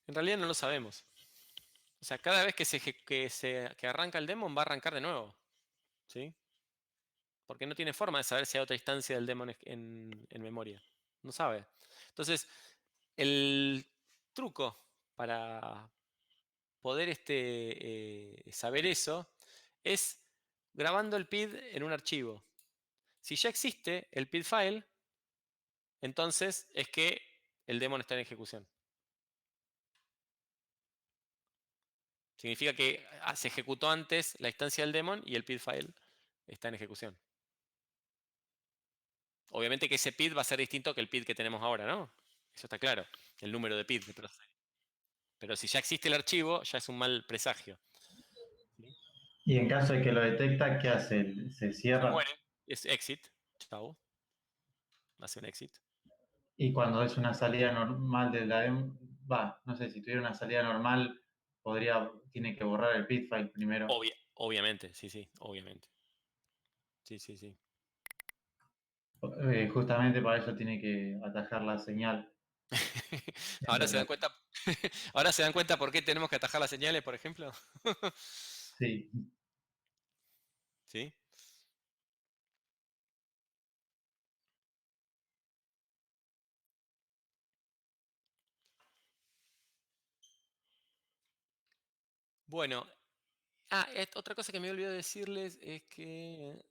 en realidad no lo sabemos. O sea, cada vez que arranca el demon va a arrancar de nuevo. ¿Sí? Porque no tiene forma de saber si hay otra instancia del demon en memoria. No sabe. Entonces, el truco para poder saber eso es grabando el PID en un archivo. Si ya existe el PID file, entonces es que el demon está en ejecución. Significa que se ejecutó antes la instancia del demon y el PID file está en ejecución. Obviamente que ese PID va a ser distinto que el PID que tenemos ahora, ¿no? Eso está claro. El número de PID. Pero si ya existe el archivo, ya es un mal presagio. Y en caso de que lo detecta, ¿qué hace? ¿Se Se cierra? muere. Es exit. Chau. Hace un exit. Y cuando es una salida normal de la no sé, si tuviera una salida normal, tiene que borrar el PID file primero. Obviamente, sí, obviamente. Sí. Justamente para eso tiene que atajar la señal. Ahora se dan cuenta. Ahora se dan cuenta por qué tenemos que atajar las señales, por ejemplo. Sí. ¿Sí? Bueno. Otra cosa que me olvidé decirles es que.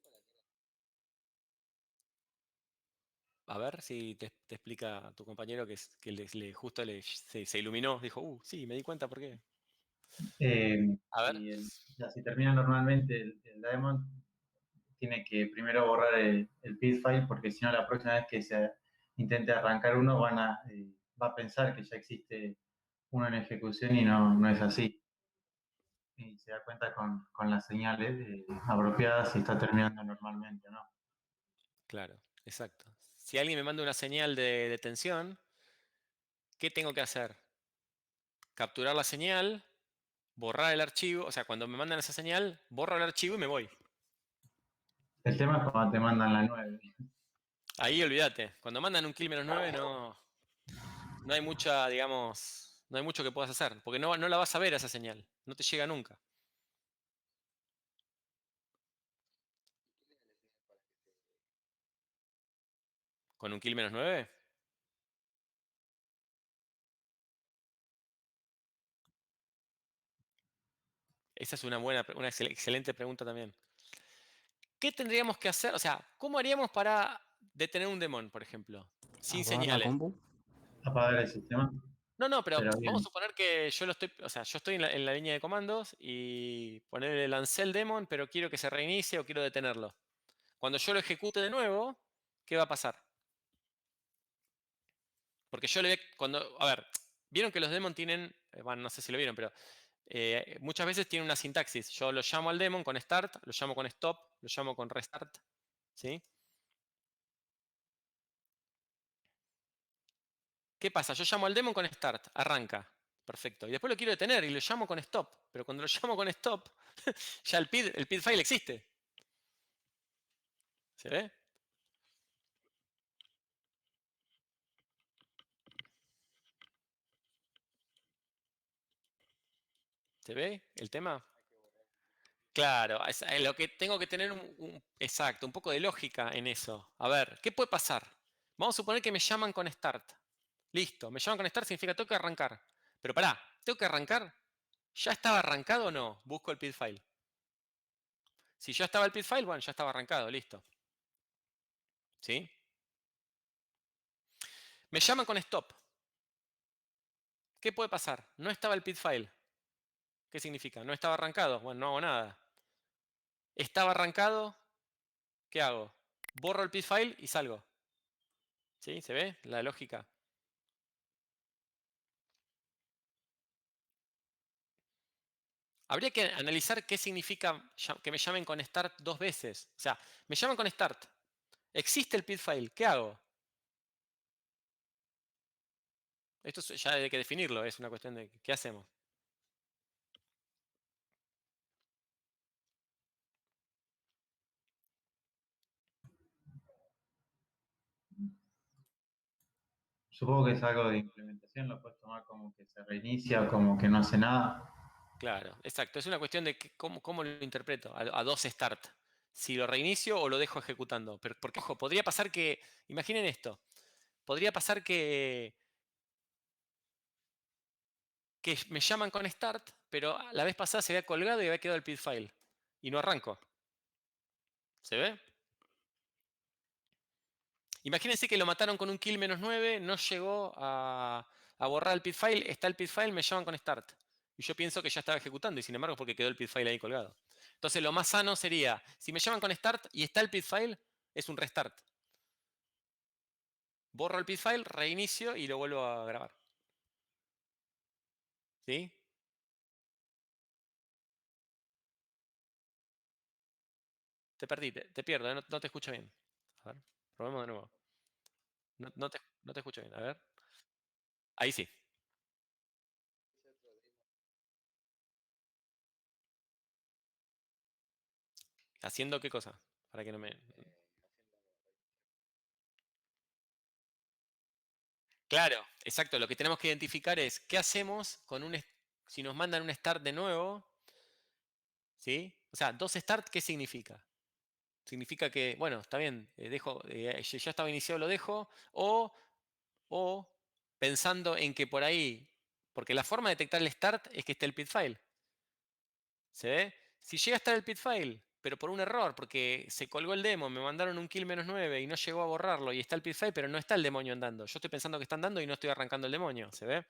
A ver si te explica tu compañero que justo se iluminó. Dijo, sí, me di cuenta por qué. A ver. Si termina normalmente el daemon, tiene que primero borrar el PID file, porque si no, la próxima vez que se intente arrancar uno, va a pensar que ya existe uno en ejecución y no es así. Y se da cuenta con las señales apropiadas si está terminando normalmente o no. Claro, exacto. Si alguien me manda una señal de detención, ¿qué tengo que hacer? Capturar la señal, borrar el archivo. O sea, cuando me mandan esa señal, borro el archivo y me voy. El tema es cuando te mandan la 9. Ahí olvídate. Cuando mandan un kill -9 no hay mucha, digamos, no hay mucho que puedas hacer. Porque no la vas a ver a esa señal. No te llega nunca. ¿Con un kill -9? Esa es una excelente pregunta también. ¿Qué tendríamos que hacer? O sea, ¿cómo haríamos para detener un demon, por ejemplo? Sin Apagar la señales. compu. Apagar el sistema. No, pero Pero vamos bien. a suponer que yo estoy en la línea de comandos y ponerle lancé el demon, pero quiero que se reinicie o quiero detenerlo. Cuando yo lo ejecute de nuevo, ¿qué va a pasar? Porque yo a ver, vieron que los demon tienen, bueno, no sé si lo vieron, pero muchas veces tienen una sintaxis. Yo lo llamo al demon con start, lo llamo con stop, lo llamo con restart. ¿Sí? ¿Qué pasa? Yo llamo al demon con start, arranca. Perfecto. Y después lo quiero detener y lo llamo con stop. Pero cuando lo llamo con stop, ya el PID file existe. ¿Se ve? ¿Se ve el tema? Claro, lo que tengo que tener exacto, un poco de lógica en eso. A ver, ¿qué puede pasar? Vamos a suponer que me llaman con start. Listo, me llaman con start significa tengo que arrancar. Pero pará, ¿tengo que arrancar? ¿Ya estaba arrancado o no? Busco el PID file. Si ya estaba el PID file, bueno, ya estaba arrancado, listo. ¿Sí? Me llaman con stop. ¿Qué puede pasar? No estaba el PID file. ¿Qué significa? No estaba arrancado. Bueno, no hago nada. ¿Estaba arrancado? ¿Qué hago? Borro el PID file y salgo. ¿Sí? ¿Se ve la lógica? Habría que analizar qué significa que me llamen con start 2 veces. O sea, me llaman con start. Existe el PID file. ¿Qué hago? Esto ya hay que definirlo. Es una cuestión de qué hacemos. Supongo que es algo de implementación, lo puedes tomar como que se reinicia o como que no hace nada. Claro, exacto. Es una cuestión de cómo lo interpreto a 2 start. Si lo reinicio o lo dejo ejecutando. Pero, porque, ojo, podría pasar que, imaginen esto, podría pasar que me llaman con start, pero la vez pasada se había colgado y había quedado el PID file. Y no arranco. ¿Se ve? Imagínense que lo mataron con un kill -9, no llegó a borrar el PID file, está el PID file, me llaman con start. Y yo pienso que ya estaba ejecutando, y sin embargo es porque quedó el PID file ahí colgado. Entonces lo más sano sería, si me llaman con start y está el PID file, es un restart. Borro el PID file, reinicio y lo vuelvo a grabar. ¿Sí? Te perdí, te pierdo, no te escucho bien. A ver, probemos de nuevo. No te escucho bien, a ver. Ahí sí. ¿Haciendo qué cosa? Para que no me... Claro, exacto. Lo que tenemos que identificar es qué hacemos con si nos mandan un start de nuevo, ¿sí? O sea, 2 start, ¿qué significa? Significa que, bueno, está bien, ya estaba iniciado, lo dejo, o pensando en que por ahí, porque la forma de detectar el start es que esté el PID file. ¿Se ve? Si llega a estar el PID file, pero por un error, porque se colgó el demo, me mandaron un kill -9 y no llegó a borrarlo y está el PID file, pero no está el demonio andando. Yo estoy pensando que está andando y no estoy arrancando el demonio. ¿Se ve?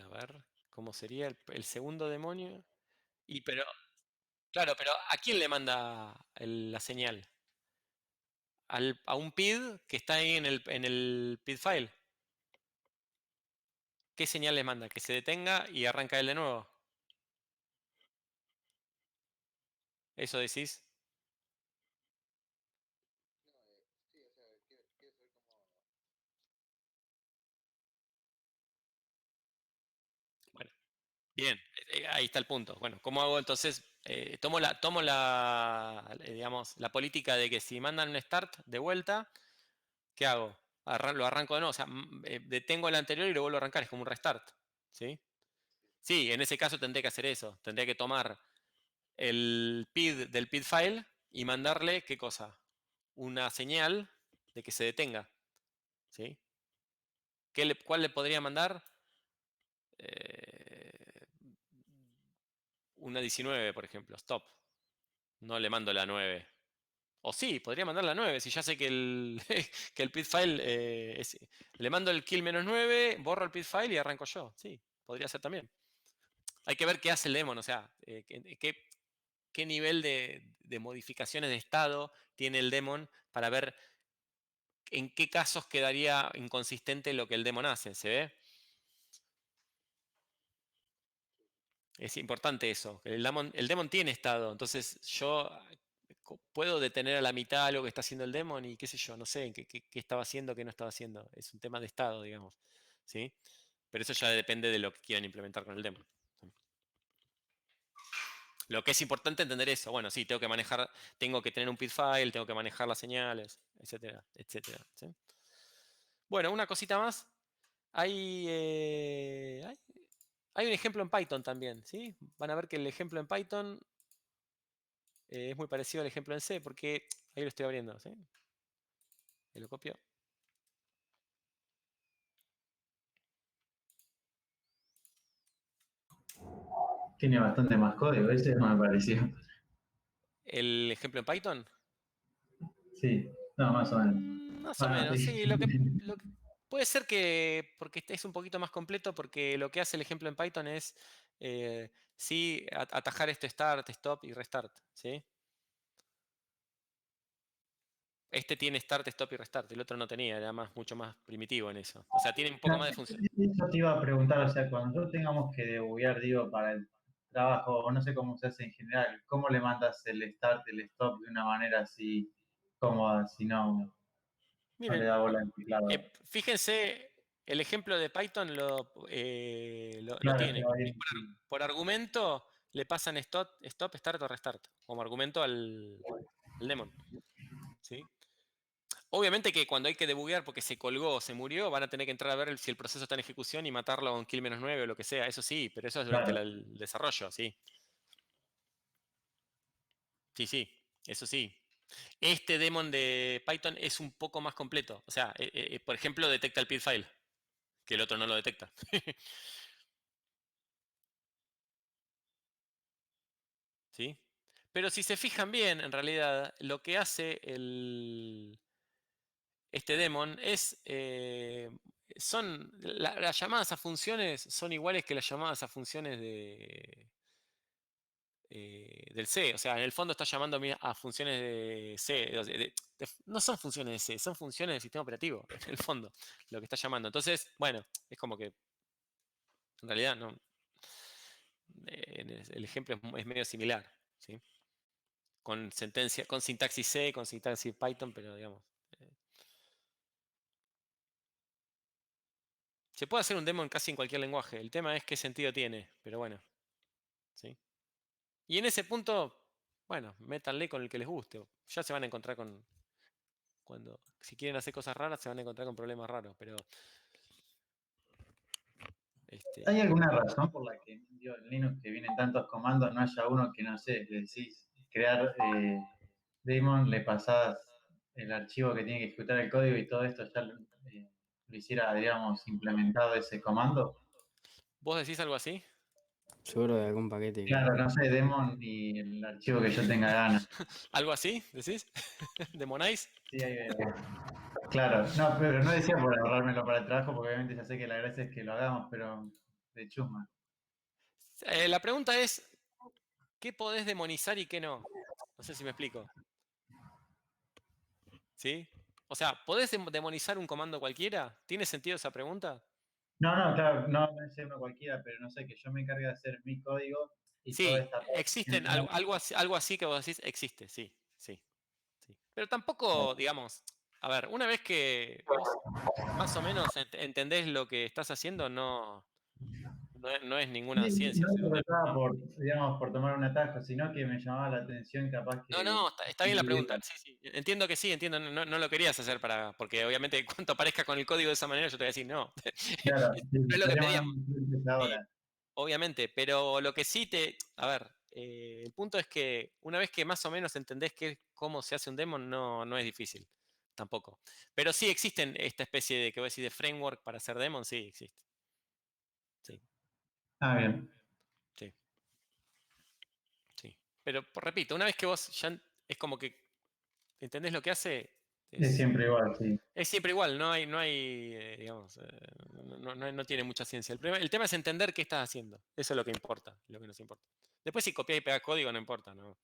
A ver, ¿cómo sería el segundo demonio? Claro, pero ¿a quién le manda la señal? A un PID que está ahí en el PID file. ¿Qué señal le manda? Que se detenga y arranca él de nuevo. ¿Eso decís? Bueno, bien, ahí está el punto. Bueno, ¿cómo hago entonces? Digamos, la política de que si mandan un start de vuelta, ¿qué hago? Lo arranco de nuevo, o sea, detengo el anterior y lo vuelvo a arrancar, es como un restart. ¿Sí? Sí, en ese caso tendría que hacer eso. Tendría que tomar el PID del PID file y mandarle, ¿qué cosa? Una señal de que se detenga. ¿Sí? ¿Cuál le podría mandar? Eh, una 19, por ejemplo, stop. No le mando la 9. O sí, podría mandar la 9, si ya sé que que el PID file le mando el kill -9, borro el PID file y arranco yo. Sí, podría ser también. Hay que ver qué hace el daemon, o sea, qué nivel de modificaciones de estado tiene el daemon para ver en qué casos quedaría inconsistente lo que el daemon hace. ¿Se ve? Es importante eso. El daemon tiene estado, entonces yo puedo detener a la mitad algo que está haciendo el daemon y qué sé yo, no sé qué estaba haciendo, qué no estaba haciendo. Es un tema de estado, digamos. ¿Sí? Pero eso ya depende de lo que quieran implementar con el daemon. Lo que es importante entender eso, bueno, sí, tengo que tener un PID file, tengo que manejar las señales, etcétera, etcétera. ¿Sí? Bueno, una cosita más. Hay un ejemplo en Python también, ¿sí? Van a ver que el ejemplo en Python es muy parecido al ejemplo en C, porque ahí lo estoy abriendo, ¿sí? Y lo copio. Tiene bastante más código, ese no me pareció. ¿El ejemplo en Python? Sí, no, más o menos. Más o Bueno, menos, sí. sí. Puede ser que porque este es un poquito más completo, porque lo que hace el ejemplo en Python es sí atajar este start, stop y restart, ¿sí? Este tiene start, stop y restart, el otro no tenía, era mucho más primitivo en eso. O sea, tiene un poco más de función. Eso te iba a preguntar, o sea, cuando tengamos que debuguear, digo, para el trabajo, o no sé cómo se hace en general, ¿cómo le mandas el start, el stop de una manera así cómoda, si no le Miren, da bola al teclado? fíjense, el ejemplo de Python lo Claro, tiene. está bien, sí. Por argumento le pasan stop, start o restart, como argumento al daemon, ¿sí? Obviamente que cuando hay que debuguear porque se colgó o se murió, van a tener que entrar a ver si el proceso está en ejecución y matarlo con kill -9 o lo que sea. Eso sí, pero eso es durante Claro. el desarrollo, sí. Sí, sí, eso sí. Este daemon de Python es un poco más completo. O sea, por ejemplo, detecta el PID file, que el otro no lo detecta. ¿Sí? Pero si se fijan bien, en realidad, lo que hace este daemon es... las llamadas a funciones son iguales que las llamadas a funciones del C. O sea, en el fondo está llamando a funciones de C. No son funciones de C, son funciones del sistema operativo, en el fondo, lo que está llamando. Entonces, bueno, es como que en realidad no. El ejemplo es medio similar, ¿sí? Con sintaxis C, con sintaxis Python, pero digamos. Se puede hacer un demo en casi en cualquier lenguaje. El tema es qué sentido tiene, pero bueno. ¿Sí? Y en ese punto, bueno, métanle con el que les guste. Ya se van a encontrar si quieren hacer cosas raras, se van a encontrar con problemas raros, pero... ¿Hay alguna razón por la que digo, en Linux que vienen tantos comandos no haya uno que, no sé, le decís crear daemon, le pasás el archivo que tiene que ejecutar el código y todo esto ya lo hiciera, digamos, implementado ese comando? ¿Vos decís algo así? Seguro de algún paquete que. Claro, no sé, daemon y el archivo que yo tenga ganas. ¿Algo así? ¿Decís? ¿Demonize? Sí, claro, no, pero no decía por ahorrármelo para el trabajo, porque obviamente ya sé que la gracia es que lo hagamos, pero de chusma. La pregunta es, ¿qué podés demonizar y qué no? No sé si me explico. ¿Sí? O sea, ¿podés demonizar un comando cualquiera? ¿Tiene sentido esa pregunta? No, no, claro, no es uno cualquiera, pero no sé, que yo me encargue de hacer mi código y toda Sí, esta parte. existen, algo así que vos decís, existe, sí, sí, sí. Pero tampoco, digamos, a ver, una vez que vos más o menos entendés lo que estás haciendo, no es ninguna ciencia. No lo trataba por, digamos, por tomar un atajo, sino que me llamaba la atención capaz que... No, está bien la pregunta. Sí, sí. Entiendo que sí, entiendo. No lo querías hacer porque obviamente cuando aparezca con el código de esa manera, yo te voy a decir no. Claro, sí, No es lo que estaría pedíamos. mandando clientes ahora. Obviamente, pero lo que sí a ver, el punto es que una vez que más o menos entendés cómo se hace un demo, no es difícil. Tampoco. Pero sí existen esta especie de, que voy a decir, de framework para hacer demos, sí existe. Sí, Ah, bien. sí, sí. Pero repito, una vez que vos ya es como que entendés lo que hace, Es siempre igual, sí. es siempre igual, no hay, digamos, no tiene mucha ciencia. El tema es entender qué estás haciendo. Eso es lo que importa, lo que nos importa. Después si copias y pegas código no importa, ¿no?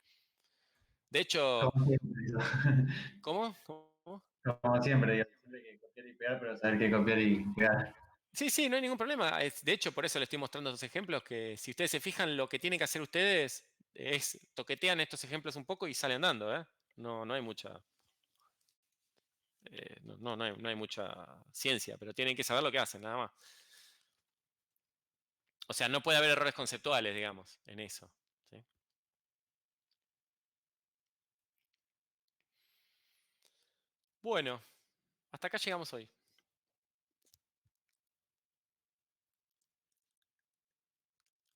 De hecho, Como siempre, digo. ¿cómo? ¿Cómo? Como siempre, digo, siempre hay que copiar y pegar, pero saber qué copiar y pegar. Sí, sí, no hay ningún problema. De hecho, por eso les estoy mostrando estos ejemplos, que si ustedes se fijan, lo que tienen que hacer ustedes es toquetean estos ejemplos un poco y salen andando, ¿eh? No hay mucha... no hay mucha ciencia, pero tienen que saber lo que hacen, nada más. O sea, no puede haber errores conceptuales, digamos, en eso. ¿Sí? Bueno, hasta acá llegamos hoy.